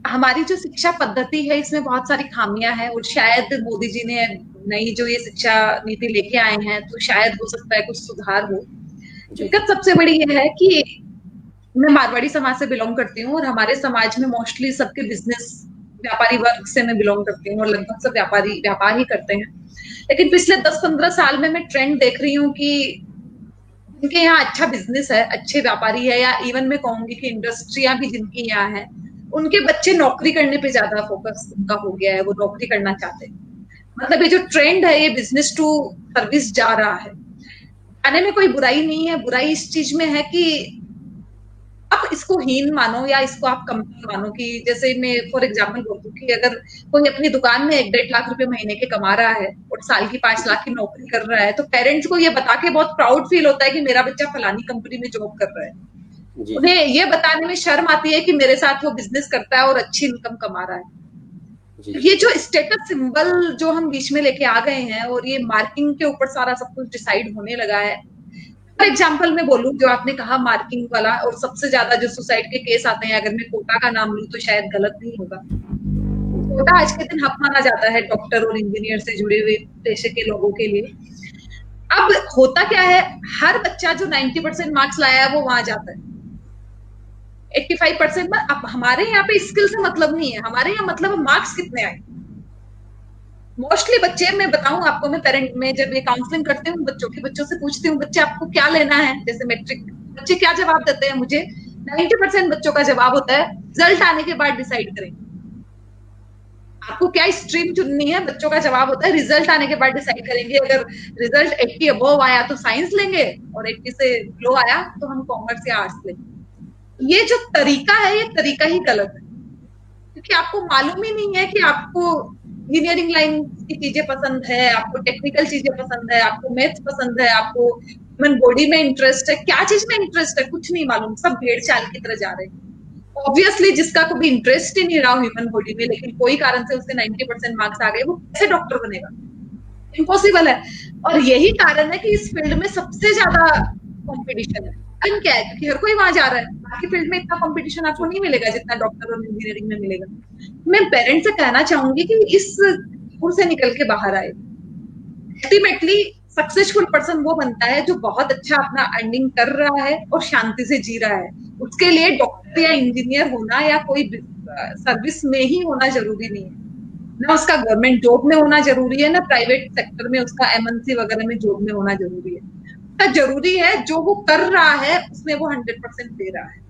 हमारी जो शिक्षा पद्धति है इसमें बहुत सारी खामियां हैं, और शायद मोदी जी ने नई जो ये शिक्षा नीति लेके आए हैं तो शायद हो सकता है कुछ सुधार हो। दिक्कत सबसे बड़ी ये है कि मैं मारवाड़ी समाज से बिलोंग करती हूँ, और हमारे समाज में मोस्टली सबके बिजनेस, व्यापारी वर्ग से मैं बिलोंग करती हूँ, और लगभग सब व्यापार ही करते हैं। लेकिन पिछले 10-15 साल में मैं ट्रेंड देख रही हूँ कि जिनके यहाँ अच्छा बिजनेस है, अच्छे व्यापारी है, या इवन मैं कहूंगी कि इंडस्ट्रियां भी जिनकी यहाँ है, उनके बच्चे नौकरी करने पे ज्यादा फोकस उनका हो गया है, वो नौकरी करना चाहते हैं। मतलब ये जो ट्रेंड है, ये बिजनेस टू सर्विस जा रहा है। आने में कोई बुराई नहीं है, बुराई इस चीज में है कि आप इसको हीन मानो या इसको आप कमतर मानो। कि जैसे मैं फॉर एग्जाम्पल बोलूं कि अगर कोई अपनी दुकान में 1-1.5 लाख रुपए महीने के कमा रहा है और साल की 5 लाख की नौकरी कर रहा है, तो पेरेंट्स को ये बता के बहुत प्राउड फील होता है कि मेरा बच्चा फलानी कंपनी में जॉब कर रहा है। उन्हें ये बताने में शर्म आती है कि मेरे साथ वो बिजनेस करता है और अच्छी इनकम कमा रहा है। ये जो स्टेटस सिंबल जो हम बीच में लेके आ गए हैं, और ये मार्किंग के ऊपर सारा सब कुछ डिसाइड होने लगा है। फॉर एग्जाम्पल मैं बोलूं, जो आपने कहा मार्किंग वाला, और सबसे ज्यादा जो सुसाइड के केस आते हैं, अगर मैं कोटा का नाम लूं तो शायद गलत नहीं होगा। कोटा आज के दिन हक माना जाता है डॉक्टर और इंजीनियर से जुड़े हुए पेशे के लोगों के लिए। अब होता क्या है, हर बच्चा जो 90% मार्क्स लाया है वो वहां जाता है। 85% में। अब हमारे यहाँ पे स्किल से मतलब नहीं है, हमारे यहाँ मतलब मार्क्स कितने आए। मोस्टली बच्चे, मैं बताऊं आपको, मैं पेरेंट में जब ये काउंसलिंग करती हूँ बच्चों से पूछती हूँ, बच्चे आपको क्या लेना है, जैसे मैट्रिक, बच्चे क्या जवाब देते हैं मुझे, 90% बच्चों का जवाब होता है रिजल्ट आने के बाद डिसाइड करेंगे। आपको क्या स्ट्रीम चुननी है, बच्चों का जवाब होता है रिजल्ट आने के बाद डिसाइड करेंगे। अगर रिजल्ट 80 अबव आया तो साइंस लेंगे, और 80 से लो आया तो हम कॉमर्स या आर्ट्स लेंगे। ये जो तरीका है, ये तरीका ही गलत है, क्योंकि आपको मालूम ही नहीं है कि आपको इंजीनियरिंग लाइन की चीजें पसंद है, आपको टेक्निकल चीजें पसंद है, आपको मैथ्स पसंद है, आपको ह्यूमन बॉडी में इंटरेस्ट है, क्या चीज में इंटरेस्ट है कुछ नहीं मालूम, सब भेड़ चाल की तरह जा रहे हैं। ऑब्वियसली जिसका कभी इंटरेस्ट ही नहीं रहा ह्यूमन बॉडी में, लेकिन कोई कारण से उसके 90% मार्क्स आ गए, वो कैसे डॉक्टर बनेगा, इम्पॉसिबल है। और यही कारण है कि इस फील्ड में सबसे ज्यादा कंपटीशन है। क्या है, क्योंकि हर कोई वहां जा रहा है, बाकी फील्ड में इतना कंपटीशन आपको नहीं मिलेगा जितना डॉक्टर और इंजीनियरिंग में मिलेगा। मैं पेरेंट्स से कहना चाहूंगी कि इस दौर से निकल के बाहर आए। अल्टीमेटली सक्सेसफुल पर्सन वो बनता है जो बहुत अच्छा अपना अर्निंग कर रहा है और शांति से जी रहा है। उसके लिए डॉक्टर या इंजीनियर होना या कोई सर्विस में ही होना जरूरी नहीं है, ना उसका गवर्नमेंट जॉब में होना जरूरी है, ना प्राइवेट सेक्टर में उसका एमएनसी वगैरह में जॉब में होना जरूरी है। जरूरी है जो वो कर रहा है उसमें वो 100% दे रहा है।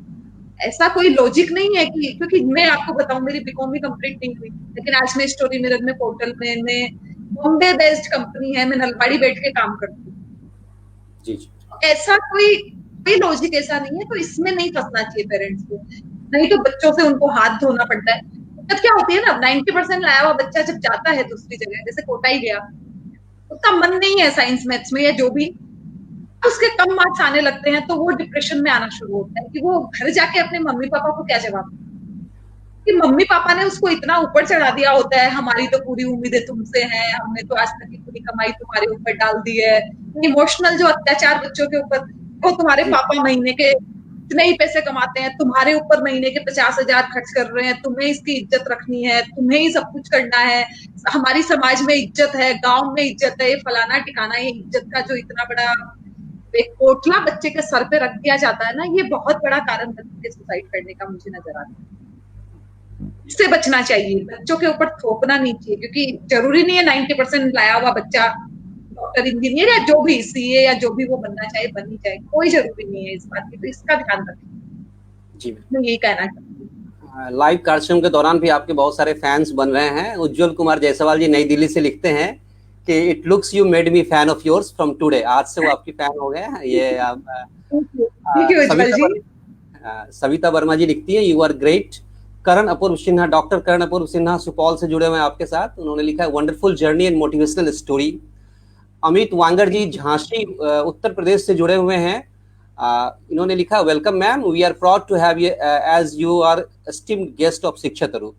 ऐसा कोई लॉजिक नहीं है कि, क्योंकि मैं आपको बताऊं मेरी बीकॉम भी कंप्लीट नहीं हुई, लेकिन आज मैं स्टोरी मिरर में पोर्टल में, मैं बॉम्बे बेस्ड कंपनी है, मैं नलबाड़ी बैठ के काम करती हूँ। ऐसा कोई कोई लॉजिक ऐसा नहीं है, तो इसमें नहीं फंसना चाहिए पेरेंट्स को, नहीं तो बच्चों से उनको हाथ धोना पड़ता है। तब क्या होती है ना, 90% लाया हुआ बच्चा जब जाता है दूसरी जगह, जैसे कोटा ही गया, उसका मन नहीं है साइंस मैथ्स में या जो भी, उसके कम मार्क्स आने लगते हैं, तो वो डिप्रेशन में आना शुरू होता है कि वो घर जाके अपने मम्मी पापा को क्या जवाब, कि मम्मी पापा ने उसको इतना ऊपर चढ़ा दिया होता है, हमारी तो पूरी उम्मीदें तुमसे हैं, हमने तो आज तक की पूरी कमाई तुम्हारे ऊपर डाल दी है, इमोशनल जो अत्याचार बच्चों के ऊपर, वो तुम्हारे जी पापा महीने के इतने ही पैसे कमाते हैं, तुम्हारे ऊपर महीने के 50,000 खर्च कर रहे हैं, तुम्हें इसकी इज्जत रखनी है, तुम्हें ही सब कुछ करना है, हमारी समाज में इज्जत है, गांव में इज्जत है, ये फलाना ठिकाना, ये इज्जत का जो इतना बड़ा एक कोटला बच्चे के सर पे रख दिया जाता है ना, ये बहुत बड़ा कारण बच्चे के सुसाइड करने का मुझे नजर आता है। इससे बचना चाहिए, बच्चों के ऊपर थोपना नहीं चाहिए, क्योंकि जरूरी नहीं है 90% लाया हुआ बच्चा डॉक्टर इंजीनियर या जो भी सीए या जो भी वो बनना चाहे बन ही जाए, कोई जरूरी नहीं है इस बात की, तो इसका ध्यान रखें, जी। मैं यही कहना चाहती हूँ। लाइव कार्यक्रम के दौरान भी आपके बहुत सारे फैंस बन रहे हैं। उज्जवल कुमार जायसवाल जी नई दिल्ली से लिखते हैं कि it looks you made me fan of yours from today, आज से वो आपकी फैन हो गए हैं। ये थैंक यू उज्जवल जी। सविता वर्मा जी लिखती है you are great. Karan Apurva Sinha, doctor Karan Apurva Sinha Supaul से जुड़े हुए हैं आपके साथ, उन्होंने लिखा है wonderful journey and motivational story. Amit Wangar ji Jhansi Uttar Pradesh से जुड़े हुए हैं, इन्होंने लिखा welcome ma'am, we are proud to have you as you are esteemed guest of Shiksha Taru.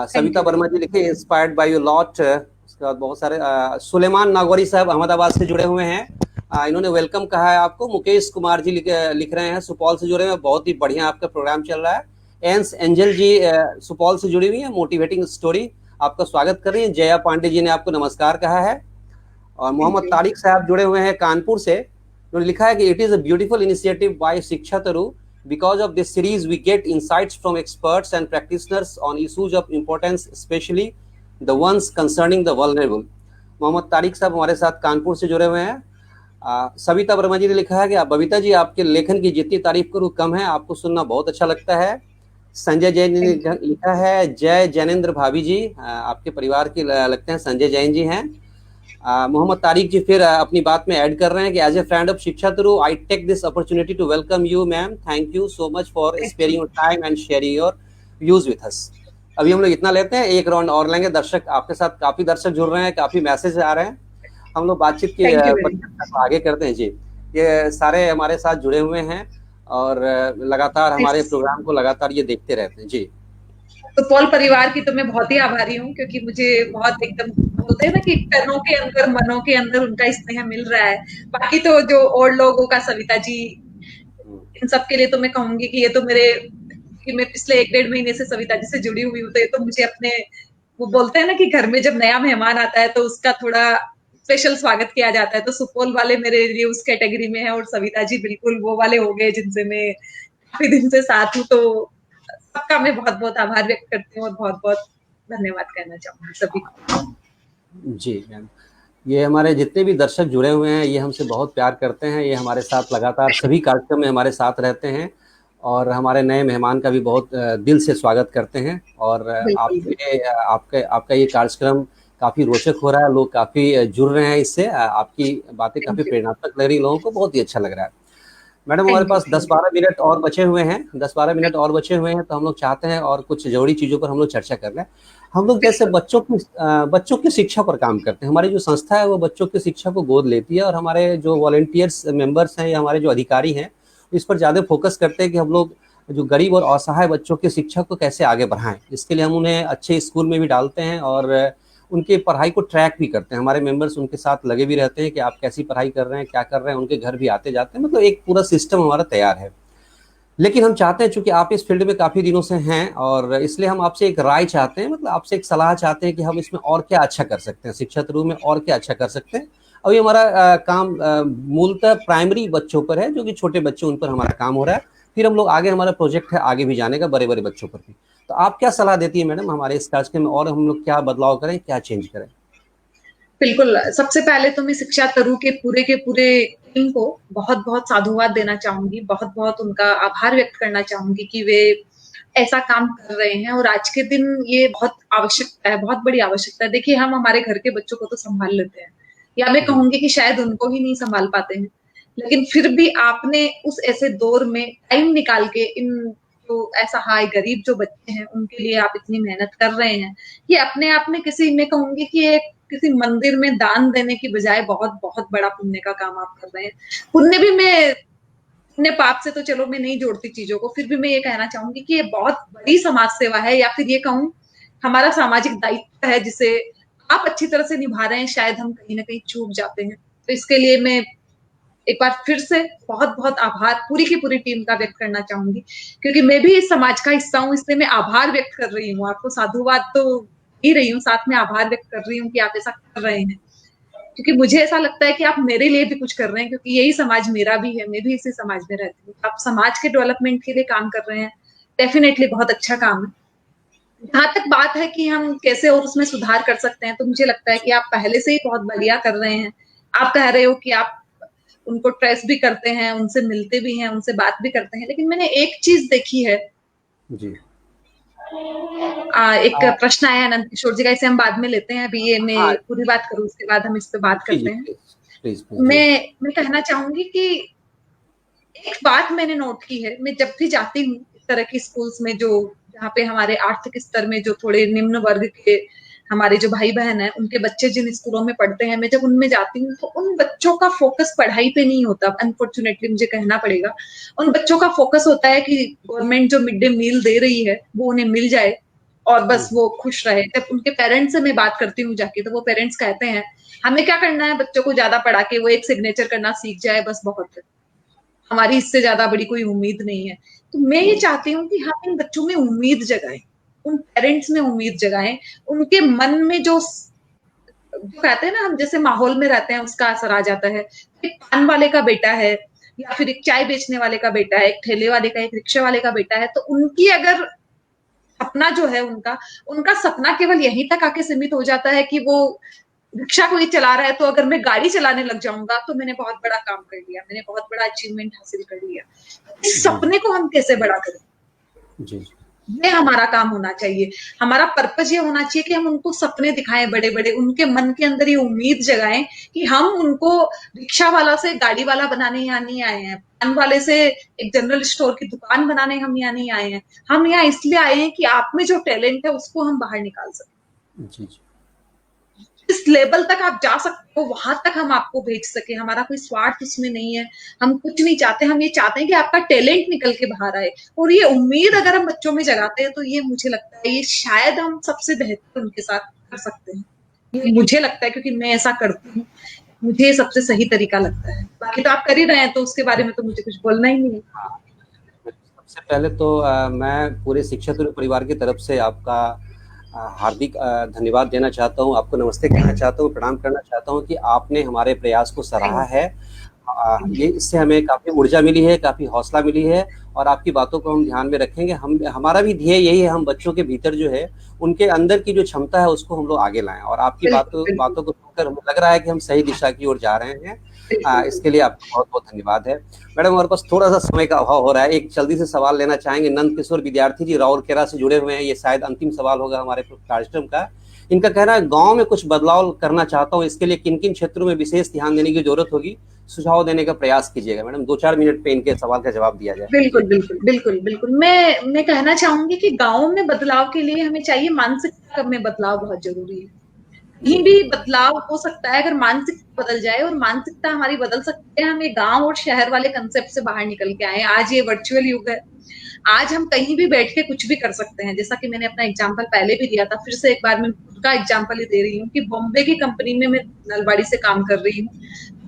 Savita Verma जी लिखे इंस्पायर्ड बाय योर लॉट। उसके बाद बहुत सारे सुलेमान नागौरी साहब अहमदाबाद से जुड़े हुए हैं, इन्होंने वेलकम कहा है आपको। मुकेश कुमार जी लिख रहे हैं सुपौल से जुड़े हुए, बहुत ही बढ़िया आपका प्रोग्राम चल रहा है। एंस एंजल जी सुपौल से जुड़ी हुई है, मोटिवेटिंग स्टोरी, आपका स्वागत कर रही है। जया पांडे जी ने आपको नमस्कार कहा है। और मोहम्मद तारिक साहब जुड़े हुए हैं कानपुर से, उन्होंने लिखा है कि it is a beautiful initiative by शिक्षा तरु, because of this series we get insights from experts and practitioners on issues of importance, especially the ones concerning the vulnerable। Mohammad Tariq साहब हमारे साथ कानपुर से जुड़े हुए हैं। सविता वर्मा जी ने लिखा है कि बबीता जी आपके लेखन की जितनी तारीफ करूँ कम है, आपको सुनना बहुत अच्छा लगता है। संजय जैन ने लिखा है जय जैनेन्द्र भाभी जी, आपके परिवार के लगते हैं संजय जैन जी हैं। मोहम्मद तारिक जी फिर अपनी बात में ऐड कर रहे हैं कि as a friend of Shiksha through I take this opportunity to welcome you ma'am, thank you so much for sparing your time and sharing your views with us. अभी हम लोग इतना लेते हैं, एक राउंड और लेंगे। दर्शक आपके साथ काफी दर्शक जुड़ रहे हैं, काफी मैसेज आ रहे हैं, हम लोग बातचीत की आगे करते हैं जी। ये सारे हमारे साथ जुड़े हुए हैं और लगातार हमारे प्रोग्राम को लगातार ये देखते रहते हैं जी। तो पॉल परिवार की तो मैं बहुत ही आभारी हूँ, क्योंकि मुझे बहुत एकदम बोलते हैं ना कि कर्णों के अंदर मनों के अंदर उनका स्नेह मिल रहा है। बाकी तो जो और लोगों का, सविता जी, इन सब के लिए तो मैं कहूंगी कि ये तो मेरे, कि मैं पिछले 1-1.5 महीने से सविता जी से जुड़ी हुई हूँ, तो ये तो मुझे अपने, वो बोलते हैं ना कि घर में जब नया मेहमान आता है तो उसका थोड़ा स्पेशल स्वागत किया जाता है, तो सुपौल वाले मेरे लिए उस कैटेगरी में है, और सविता जी बिल्कुल वो वाले हो गए जिनसे मैं काफी दिन से साथ हूँ। तो सबका मैं बहुत बहुत आभार व्यक्त करती हूँ और बहुत बहुत धन्यवाद कहना चाहूंगी सभी को। जी मैम, ये हमारे जितने भी दर्शक जुड़े हुए हैं ये हमसे बहुत प्यार करते हैं, ये हमारे साथ लगातार सभी कार्यक्रम में हमारे साथ रहते हैं और हमारे नए मेहमान का भी बहुत दिल से स्वागत करते हैं। और आपका ये कार्यक्रम काफ़ी रोचक हो रहा है, लोग काफ़ी जुड़ रहे हैं इससे, आपकी बातें काफ़ी प्रेरणात्मक लग रही, लोगों को बहुत ही अच्छा लग रहा है। मैडम हमारे पास 10-12 मिनट और बचे हुए हैं, 10-12 मिनट और बचे हुए हैं, तो हम लोग चाहते हैं और कुछ जरूरी चीज़ों पर हम लोग चर्चा कर रहे हैं। हम लोग जैसे बच्चों की शिक्षा पर काम करते हैं, हमारी जो संस्था है वो बच्चों की शिक्षा को गोद लेती है और हमारे जो वॉलंटियर्स मेंबर्स हैं या हमारे जो अधिकारी हैं इस पर ज़्यादा फोकस करते हैं कि हम लोग जो गरीब और असहाय बच्चों की शिक्षा को कैसे आगे बढ़ाएं। इसके लिए हम उन्हें अच्छे स्कूल में भी डालते हैं और उनकी पढ़ाई को ट्रैक भी करते हैं। हमारे मेंबर्स उनके साथ लगे भी रहते हैं कि आप कैसी पढ़ाई कर रहे हैं, क्या कर रहे हैं, उनके घर भी आते जाते हैं, मतलब एक पूरा सिस्टम हमारा तैयार है। लेकिन हम चाहते हैं, चूंकि आप इस फील्ड में काफ़ी दिनों से हैं और इसलिए हम आपसे एक राय चाहते हैं, मतलब आपसे एक सलाह चाहते हैं कि हम इसमें और क्या अच्छा कर सकते हैं, शिक्षा थ्रू में और क्या अच्छा कर सकते हैं। अभी हमारा काम मूलतः प्राइमरी बच्चों पर है, जो कि छोटे बच्चे, उन पर हमारा काम हो रहा है। फिर हम लोग आगे, हमारा प्रोजेक्ट है आगे भी जाने का, बड़े बड़े बच्चों पर भी। तो आप क्या सलाह देती है मैडम हमारे इस कार्यक्रम में, और हम लोग क्या बदलाव करें, क्या चेंज करें? बिल्कुल, सबसे पहले तो मैं शिक्षा तरु के पूरे टीम को बहुत बहुत साधुवाद देना चाहूंगी, बहुत बहुत उनका आभार व्यक्त करना चाहूंगी कि वे ऐसा काम कर रहे हैं। और आज के दिन ये बहुत आवश्यकता है, बहुत बड़ी आवश्यकता है। देखिए, हम हमारे घर के बच्चों को तो संभाल लेते हैं, या मैं कहूंगी कि शायद उनको ही नहीं संभाल पाते हैं, लेकिन फिर भी आपने उस ऐसे दौर में टाइम निकाल के इन जो असहाय गरीब जो बच्चे हैं उनके लिए आप इतनी मेहनत कर रहे हैं, ये अपने आप में मैं कहूंगी कि एक किसी मंदिर में दान देने की बजाय बहुत बहुत बड़ा पुण्य का काम आप कर रहे हैं। पुण्य भी मैं पुण्य पाप से तो चलो मैं नहीं जोड़ती चीजों को, फिर भी मैं ये कहना चाहूंगी कि ये बहुत बड़ी समाज सेवा है, या फिर ये कहूँ हमारा सामाजिक दायित्व है जिसे आप अच्छी तरह से निभा रहे हैं। शायद हम कहीं ना कहीं चूक जाते हैं, तो इसके लिए मैं एक बार फिर से बहुत बहुत आभार पूरी की पूरी टीम का व्यक्त करना चाहूंगी, क्योंकि मैं भी इस समाज का हिस्सा हूँ, इसलिए मैं आभार व्यक्त कर रही हूँ। आपको साधुवाद तो ही रही हूँ, साथ में आभार व्यक्त कर रही हूँ कि आप ऐसा कर रहे हैं, क्योंकि मुझे ऐसा लगता है कि आप मेरे लिए भी कुछ कर रहे हैं, क्योंकि यही समाज मेरा भी है, मैं भी इसी समाज में रहती हूँ। आप समाज के डेवलपमेंट के लिए काम कर रहे हैं, डेफिनेटली बहुत अच्छा काम है। जहां तक बात है कि हम कैसे और उसमें सुधार कर सकते हैं, तो मुझे लगता है कि आप पहले से ही बहुत बढ़िया कर रहे हैं। आप कह रहे हो कि आप उनको ट्रेस भी करते हैं, उनसे मिलते भी हैं, उनसे बात भी करते हैं, लेकिन मैंने एक चीज देखी है जी। एक प्रश्न आया अनंत किशोर जी का, इसे हम बाद में लेते हैं, अभी ये मैं हाँ पूरी बात करूं उसके बाद हम इस पे बात जी जी, करते हैं। प्लीज प्लीज प्लीज जी। मैं कहना चाहूंगी कि एक बात मैंने नोट की है, मैं जब भी जाती हूँ इस तरह की स्कूल्स में जो जहाँ पे हमारे आर्थिक स्तर में जो थोड़े निम्न वर्ग के हमारे जो भाई बहन हैं उनके बच्चे जिन स्कूलों में पढ़ते हैं, मैं जब उनमें जाती हूँ तो उन बच्चों का फोकस पढ़ाई पे नहीं होता, अनफॉर्चुनेटली मुझे कहना पड़ेगा। उन बच्चों का फोकस होता है कि गवर्नमेंट जो मिड डे मील दे रही है वो उन्हें मिल जाए और बस वो खुश रहे। जब उनके पेरेंट्स से मैं बात करती हूँ जाके, तो वो पेरेंट्स कहते हैं हमें क्या करना है, बच्चों को ज्यादा पढ़ा के वो एक सिग्नेचर करना सीख जाए बस बहुत है, हमारी इससे ज्यादा बड़ी कोई उम्मीद नहीं है। तो मैं ये चाहती हूँ कि हम इन बच्चों में उम्मीद जगाएं, उन पेरेंट्स में उम्मीद जगाएं, उनके मन में जो कहते हैं ना हम जैसे माहौल में रहते हैं उसका असर आ जाता है। एक पान वाले का बेटा है या फिर एक चाय बेचने वाले का बेटा है, एक ठेले वाले का, एक रिक्शा वाले का बेटा है, तो उनकी अगर सपना जो है उनका उनका सपना केवल यहीं तक आके सीमित हो जाता है कि वो रिक्शा कोई चला रहा है, तो अगर मैं गाड़ी चलाने लग जाऊंगा तो मैंने बहुत बड़ा काम कर लिया, मैंने बहुत बड़ा अचीवमेंट हासिल कर लिया। इस जी सपने को हम कैसे बड़ा करें, जी जी ये हमारा काम होना चाहिए। हमारा पर्पज ये होना चाहिए कि हम उनको सपने दिखाएं बड़े बड़े, उनके मन के अंदर ये उम्मीद जगाएं कि हम उनको रिक्शा वाला से गाड़ी वाला बनाने यहाँ नहीं आए हैं, पान वाले से एक जनरल स्टोर की दुकान बनाने हम यहाँ नहीं आए हैं। हम यहाँ इसलिए आए हैं कि आप में जो टैलेंट है उसको हम बाहर निकाल सकें। जी जी। इस लेवल तक आप जा सकते हो, वहां तक हम आपको भेज सके, हमारा कोई स्वार्थ उसमें नहीं है। हम कुछ नहीं चाहते, हम ये चाहते हैं कि आपका टैलेंट निकल के बाहर आए, और ये उम्मीद अगर हम बच्चों में जगाते हैं तो ये मुझे लगता है ये शायद हम सबसे बेहतर उनके साथ कर सकते हैं। ये मुझे लगता है क्योंकि मैं ऐसा करती हूँ, मुझे ये सबसे सही तरीका लगता है। बाकी तो आप कर ही रहे हैं तो उसके बारे में तो मुझे कुछ बोलना ही नहीं है। हाँ, सबसे पहले तो मैं पूरे शिक्षक परिवार की तरफ से आपका हार्दिक धन्यवाद देना चाहता हूँ, आपको नमस्ते कहना चाहता हूँ, प्रणाम करना चाहता हूँ कि आपने हमारे प्रयास को सराहा है। ये इससे हमें काफ़ी ऊर्जा मिली है, काफ़ी हौसला मिली है, और आपकी बातों को हम ध्यान में रखेंगे। हम हमारा भी ध्येय यही है, हम बच्चों के भीतर जो है उनके अंदर की जो क्षमता है उसको हम लोग आगे लाएं, और आपकी बातों को सुनकर हमें लग रहा है कि हम सही दिशा की ओर जा रहे हैं। इसके लिए आपका बहुत बहुत धन्यवाद है। मैडम हमारे पास थोड़ा सा समय का अभाव हो रहा है, एक जल्दी से सवाल लेना चाहेंगे। नंद किशोर विद्यार्थी जी राउरकेला से जुड़े हुए हैं, ये शायद अंतिम सवाल होगा हमारे कार्यक्रम का। इनका कहना है गांव में कुछ बदलाव करना चाहता हूँ, इसके लिए किन किन क्षेत्रों में विशेष ध्यान देने की जरूरत होगी, सुझाव देने का प्रयास कीजिएगा। मैडम 2-4 मिनट पे इनके सवाल का जवाब दिया जाए। बिल्कुल बिल्कुल बिल्कुल बिल्कुल, मैं कहना चाहूंगी कि गाँव में बदलाव के लिए हमें चाहिए मानसिकता में बदलाव बहुत जरूरी है। कहीं भी बदलाव हो सकता है अगर मानसिकता बदल जाए, और मानसिकता हमारी बदल सकती है, हम ये गांव और शहर वाले कंसेप्ट से बाहर निकल के आए। आज ये वर्चुअल युग है, आज हम कहीं भी बैठ के कुछ भी कर सकते हैं। जैसा कि मैंने अपना एग्जांपल पहले भी दिया था, फिर से एक बार मैं खुद का एग्जांपल ही दे रही हूँ कि बॉम्बे की कंपनी में मैं नलबाड़ी से काम कर रही हूँ।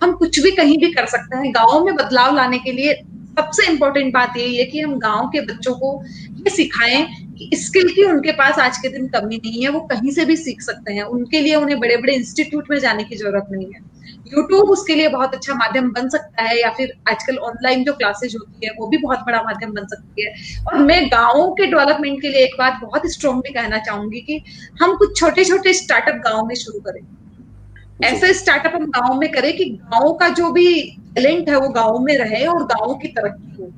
हम कुछ भी कहीं भी कर सकते हैं। गाँव में बदलाव लाने के लिए सबसे इंपॉर्टेंट बात यही है कि हम गाँव के बच्चों को ये सिखाएं कि स्किल की उनके पास आज के दिन कमी नहीं है, वो कहीं से भी सीख सकते हैं। उनके लिए उन्हें बड़े बड़े इंस्टीट्यूट में जाने की जरूरत नहीं है। यूट्यूब उसके लिए बहुत अच्छा माध्यम बन सकता है, या फिर आजकल ऑनलाइन जो क्लासेज होती है वो भी बहुत बड़ा माध्यम बन सकती है। और मैं गाँव के डेवलपमेंट के लिए एक बात बहुत स्ट्रांगली कहना चाहूंगी कि हम कुछ छोटे छोटे स्टार्टअप गाँव में शुरू करें। ऐसे स्टार्टअप हम गाँव में करें कि गाँव का जो भी टैलेंट है वो गाँव में रहे और गाँव की तरक्की हो।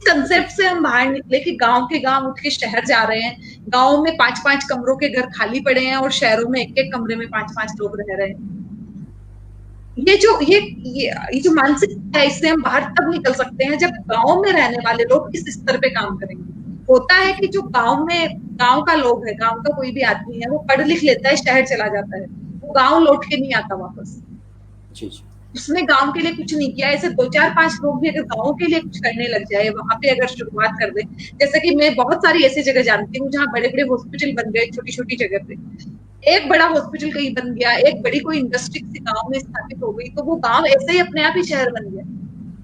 कंसेप्ट से हम बाहर निकले कि गांव के गांव उठ के शहर जा रहे हैं, गांव में 5-5 कमरों के घर खाली पड़े हैं और शहरों में एक एक कमरे में 5-5 लोग रह रहे हैं। ये जो मानसिकता है, इससे हम बाहर तब निकल सकते हैं जब गांव में रहने वाले लोग इस स्तर पे काम करेंगे। होता है कि जो गांव का लोग है, गांव का कोई भी आदमी है, वो पढ़ लिख लेता है, शहर चला जाता है, वो गांव लौट के नहीं आता वापस। जी जी। उसने गांव के लिए कुछ नहीं किया। ऐसे 2 4 5 लोग भी अगर गांव के लिए कुछ करने लग जाए, वहां पे अगर शुरुआत कर दे, जैसे कि मैं बहुत सारी ऐसी जगह जानती हूँ जहाँ बड़े बड़े हॉस्पिटल बन गए छोटी छोटी जगह पे। एक बड़ा हॉस्पिटल कहीं बन गया, एक बड़ी कोई इंडस्ट्री किसी गांव में स्थापित हो गई, तो वो गांव ऐसे ही अपने आप ही शहर बन गया।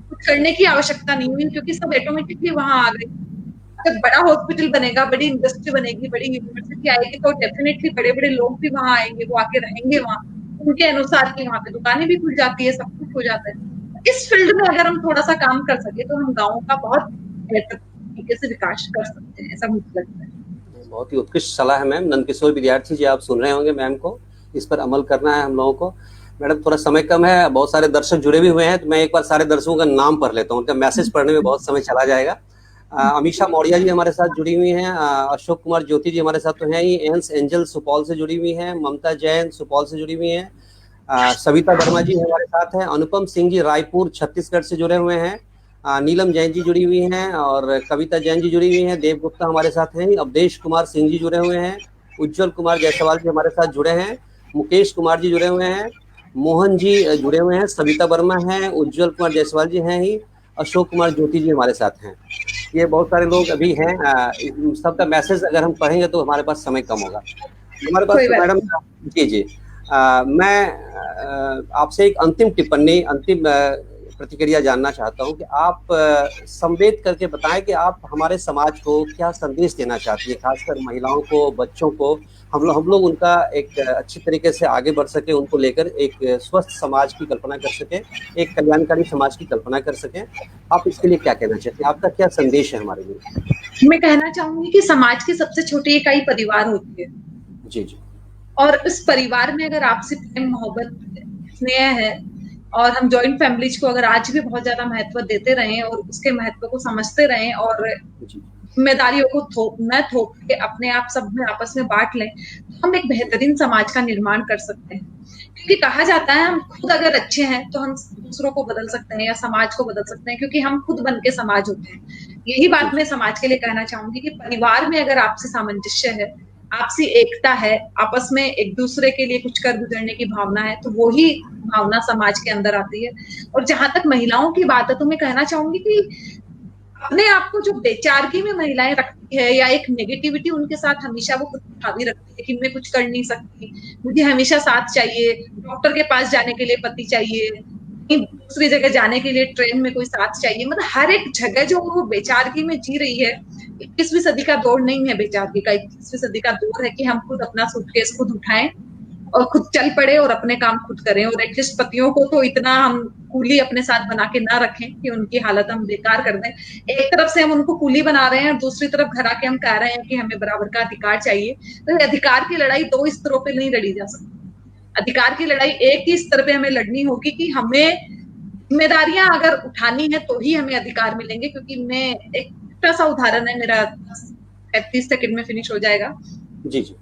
कुछ करने की आवश्यकता नहीं हुई, क्योंकि सब ऑटोमेटिकली वहां आ गए। जब बड़ा हॉस्पिटल बनेगा, बड़ी इंडस्ट्री बनेगी, बड़ी यूनिवर्सिटी आएगी, तो डेफिनेटली बड़े बड़े लोग भी वहां आएंगे, वो आके रहेंगे वहां। उनके अनुसार की वहां पे दुकानें भी खुल जाती है, सब कुछ हो जाता है। इस फील्ड में अगर हम थोड़ा सा काम कर सके, तो हम गाँव का बहुत बेहतर तरीके से विकास कर सकते हैं, ऐसा मुझे लगता है। बहुत ही उत्कृष्ट सलाह है मैम। नंदकिशोर विद्यार्थी जी, आप सुन रहे होंगे मैम को, इस पर अमल करना है हम लोगों को। मैडम थोड़ा समय कम है, बहुत सारे दर्शक जुड़े भी हुए हैं, तो मैं एक बार सारे दर्शकों का नाम पढ़ लेता हूँ, उनका मैसेज पढ़ने में बहुत समय चला जाएगा। अमीषा मौर्या जी हमारे साथ जुड़ी हुई हैं, अशोक कुमार ज्योति जी हमारे साथ तो हैं ही, एंस एंजल सुपौल से जुड़ी हुई हैं, ममता जैन सुपौल से जुड़ी हुई हैं, सविता वर्मा जी हमारे साथ हैं, अनुपम सिंह जी रायपुर छत्तीसगढ़ से जुड़े हुए हैं, नीलम जैन जी जुड़ी हुई हैं, और कविता जैन जी जुड़ी हुई हैं, देव गुप्ता हमारे साथ हैं, अवधेश कुमार सिंह जी जुड़े हुए हैं, उज्जवल कुमार जायसवाल जी हमारे साथ जुड़े हैं, मुकेश कुमार जी जुड़े हुए हैं, मोहन जी जुड़े हुए हैं, सविता वर्मा हैं, उज्जवल कुमार जायसवाल जी हैं ही, अशोक कुमार ज्योति जी हमारे साथ हैं। ये बहुत सारे लोग अभी हैं। सबका मैसेज अगर हम पढ़ेंगे तो हमारे पास समय कम होगा हमारे पास। कोई बात मैडम नहीं। जी जी, मैं आपसे एक अंतिम टिप्पणी, अंतिम प्रतिक्रिया जानना चाहता हूं कि आप संवेद करके बताएं कि आप हमारे समाज को क्या संदेश देना चाहती है, खासकर महिलाओं को, बच्चों को। हम लोग उनका एक अच्छी तरीके से आगे बढ़ सके, उनको लेकर एक स्वस्थ समाज की कल्पना कर सके, एक कल्याणकारी समाज की कल्पना कर सके। आप इसके लिए क्या कहना चाहते हैं, आपका क्या संदेश है हमारे लिए? मैं कहना चाहूंगी कि समाज की सबसे छोटी इकाई परिवार होती है। जी जी। और इस परिवार में अगर आपसी प्रेम, मोहब्बत, स्नेह है, और हम जॉइंट फैमिलीज को अगर आज भी बहुत ज्यादा महत्व देते रहें और उसके महत्व को समझते रहें, और जिम्मेदारियों को न थोप के अपने आप सब में आपस में बांट लें, तो हम एक बेहतरीन समाज का निर्माण कर सकते हैं। क्योंकि कहा जाता है, हम खुद अगर अच्छे हैं तो हम दूसरों को बदल सकते हैं या समाज को बदल सकते हैं, क्योंकि हम खुद बन के समाज होते हैं। यही बात मैं समाज के लिए कहना चाहूंगी कि परिवार में अगर आपसी सामंजस्य है, आपसी एकता है, आपस में एक दूसरे के लिए कुछ कर गुजरने की भावना है, तो वो ही भावना समाज के अंदर आती है। और जहां तक महिलाओं की बात है, तो मैं कहना चाहूंगी कि अपने आप को जो बेचारगी में महिलाएं रखती है, या एक नेगेटिविटी उनके साथ हमेशा वो खुद हावी रखती है कि मैं कुछ कर नहीं सकती, मुझे हमेशा साथ चाहिए, डॉक्टर के पास जाने के लिए पति चाहिए, दूसरी जगह जाने के लिए ट्रेन में कोई साथ चाहिए, मतलब हर एक जगह जो वो बेचारगी में जी रही है। 21वीं सदी का दौर नहीं है बेचारगी का, 21वीं सदी का दौर है कि हम खुद अपना सूटकेस खुद उठाएं और खुद चल पड़े और अपने काम खुद करें। और एटलीस्ट पतियों को तो इतना हम कूली अपने साथ बना के ना रखें कि उनकी हालत हम बेकार कर दें। एक तरफ से हम उनको कूली बना रहे हैं और दूसरी तरफ घर आके हम कह रहे हैं कि हमें बराबर का अधिकार चाहिए। तो अधिकार की लड़ाई 2 स्तरों पे नहीं लड़ी जा सकती। अधिकार की लड़ाई एक ही स्तर पे हमें लड़नी होगी कि हमें जिम्मेदारियां अगर उठानी है तो ही हमें अधिकार मिलेंगे। क्योंकि मैं एक छोटा सा उदाहरण है मेरा, 35 सेकंड में फिनिश हो जाएगा। जी जी।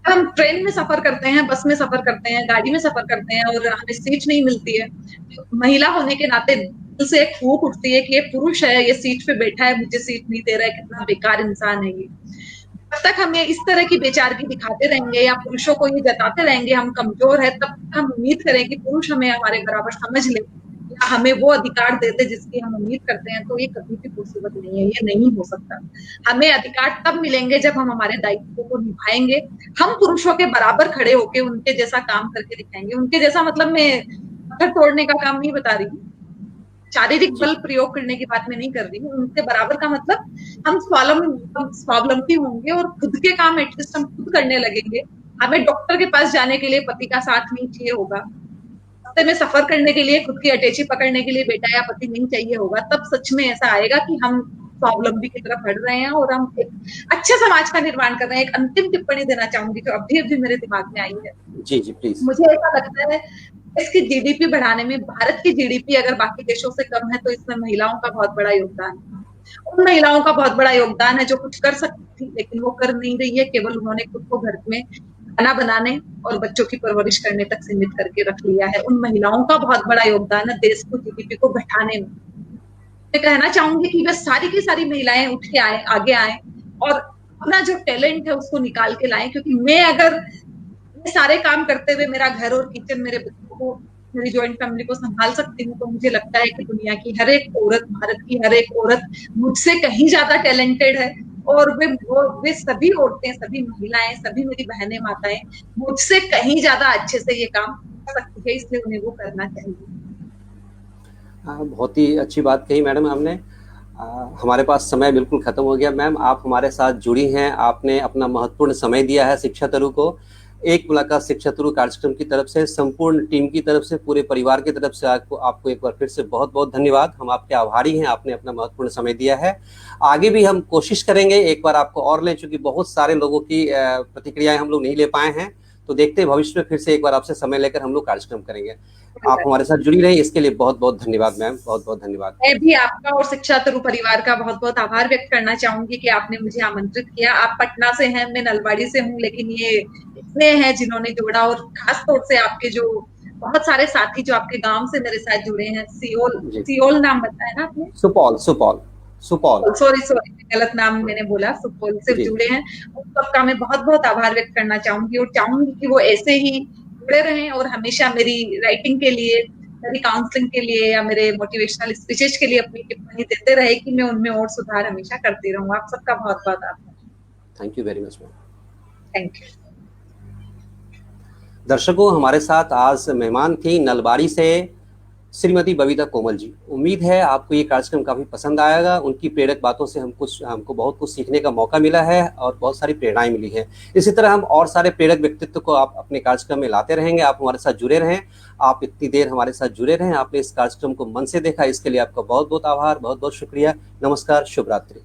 हम ट्रेन में सफर करते हैं, बस में सफर करते हैं, गाड़ी में सफर करते हैं और हमें सीट नहीं मिलती है, तो महिला होने के नाते दिल से एक फूंक उठती है कि ये पुरुष है, ये सीट पे बैठा है, मुझे सीट नहीं दे रहा है, कितना बेकार इंसान है ये। जब तक हमें इस तरह की बेचारगी दिखाते रहेंगे या पुरुषों को ये जताते रहेंगे हम कमजोर है, तब हम उम्मीद करें कि पुरुष हमें हमारे बराबर समझ ले या हमें वो अधिकार देते जिसकी हम उम्मीद करते हैं, तो ये कभी भी पॉसिबल नहीं है, ये नहीं हो सकता। हमें अधिकार तब मिलेंगे जब हम हमारे दायित्व को निभाएंगे, हम पुरुषों के बराबर खड़े होके उनके जैसा काम करके दिखाएंगे। उनके जैसा मतलब मैं पत्थर तोड़ने का काम नहीं बता रही हूँ, शारीरिक बल प्रयोग करने की बात मैं नहीं कर रही हूँ। उनके बराबर का मतलब हम स्वावलंबी होंगे और खुद के काम एटलीस्ट हम खुद करने लगेंगे। हमें डॉक्टर के पास जाने के लिए पति का साथ नहीं चाहिए होगा, रास्ते में सफर करने के लिए खुद की अटैची पकड़ने के लिए बेटा या पति नहीं चाहिए होगा। तब सच में ऐसा आएगा कि हम स्वावलंबी की तरफ बढ़ रहे हैं और हम एक अच्छे समाज का निर्माण कर रहे हैं। एक अंतिम टिप्पणी देना चाहूंगी जो अभी अभी मेरे दिमाग में आई है। जी जी प्लीज। मुझे ऐसा लगता है इसकी जीडीपी बढ़ाने में, भारत की जीडीपी अगर बाकी देशों से कम है, तो इसमें महिलाओं का बहुत बड़ा योगदान है। उन महिलाओं का बहुत बड़ा योगदान है जो कुछ कर सकती थी लेकिन वो कर नहीं रही है, केवल उन्होंने खुद को घर में खाना बनाने और बच्चों की परवरिश करने तक सीमित करके रख लिया है। उन महिलाओं का बहुत बड़ा योगदान है देश को जीडीपी को बढ़ाने में। मैं कहना चाहूंगी कि वे सारी की सारी महिलाएं उठ के आए, आगे आए और अपना जो टैलेंट है उसको निकाल के लाएं, क्योंकि मैं अगर ये सारे काम करते हुए मेरा घर और किचन, मेरे बच्चों को, मेरी जॉइंट फैमिली को संभाल सकती हूँ, तो मुझे लगता है कि दुनिया की हर एक औरत, भारत की हर एक औरत मुझसे कहीं ज्यादा टैलेंटेड है। और वे सभी औरतें, सभी महिलाएं, सभी मेरी बहनें, माताएं मुझसे कहीं ज्यादा अच्छे से ये काम कर सकती है, इसलिए उन्हें वो करना चाहिए। बहुत ही अच्छी बात कही मैडम आपने। हमारे पास समय बिल्कुल खत्म हो गया। मैम, आप हमारे साथ जुड़ी हैं, आपने अपना महत्वपूर्ण समय दिया है शिक्षा तरु को। एक मुलाकात शिक्षा तरु कार्यक्रम की तरफ से, संपूर्ण टीम की तरफ से, पूरे परिवार की तरफ से आपको एक बार फिर से बहुत बहुत धन्यवाद। हम आपके आभारी हैं, आपने अपना महत्वपूर्ण समय दिया है। आगे भी हम कोशिश करेंगे एक बार आपको और लें, चूंकि बहुत सारे लोगों की प्रतिक्रियाएं हम लोग नहीं ले पाए हैं, तो देखते हैं भविष्य में फिर से एक बार आपसे समय लेकर हम लोग कार्यक्रम करेंगे। आप हमारे साथ जुड़ी रही, इसके लिए बहुत बहुत धन्यवाद मैम, बहुत बहुत धन्यवाद। मैं भी आपका और शिक्षा तरु परिवार का बहुत बहुत आभार व्यक्त करना चाहूंगी कि आपने मुझे आमंत्रित किया। आप पटना से हैं, मैं नलबाड़ी से हूँ, लेकिन ये इतने हैं जिन्होंने जोड़ा, और खास तौर से आपके जो बहुत सारे साथी जो आपके गांव से मेरे साथ जुड़े हैं। सियोल नाम बताया ना आपने? सुपौल, सुपौल, सुपौल। सॉरी, गलत नाम मैंने बोला। सुपौल से जुड़े हैं, उन सबका मैं बहुत बहुत आभार व्यक्त करना चाहूंगी, और चाहूंगी कि वो ऐसे ही जुड़े रहें और हमेशा मेरी राइटिंग के लिए, मेरी काउंसलिंग के लिए या मेरे मोटिवेशनल स्पीचेज के लिए अपनी टिप्पणी देते रहे कि मैं उनमें और सुधार हमेशा करती रहूं। आप सबका बहुत बहुत आभार। Thank you very much ma'am. Thank you. दर्शकों, हमारे साथ आज मेहमान थी नलबाड़ी से श्रीमती बबीता कोमल जी। उम्मीद है आपको ये कार्यक्रम काफ़ी पसंद आएगा। उनकी प्रेरक बातों से हमको बहुत कुछ सीखने का मौका मिला है और बहुत सारी प्रेरणाएं मिली हैं। इसी तरह हम और सारे प्रेरक व्यक्तित्व को आप अपने कार्यक्रम में लाते रहेंगे। आप हमारे साथ जुड़े रहें, आप इतनी देर हमारे साथ जुड़े रहें, आपने इस कार्यक्रम को मन से देखा, इसके लिए आपका बहुत बहुत आभार, बहुत बहुत शुक्रिया। नमस्कार, शुभ रात्रि।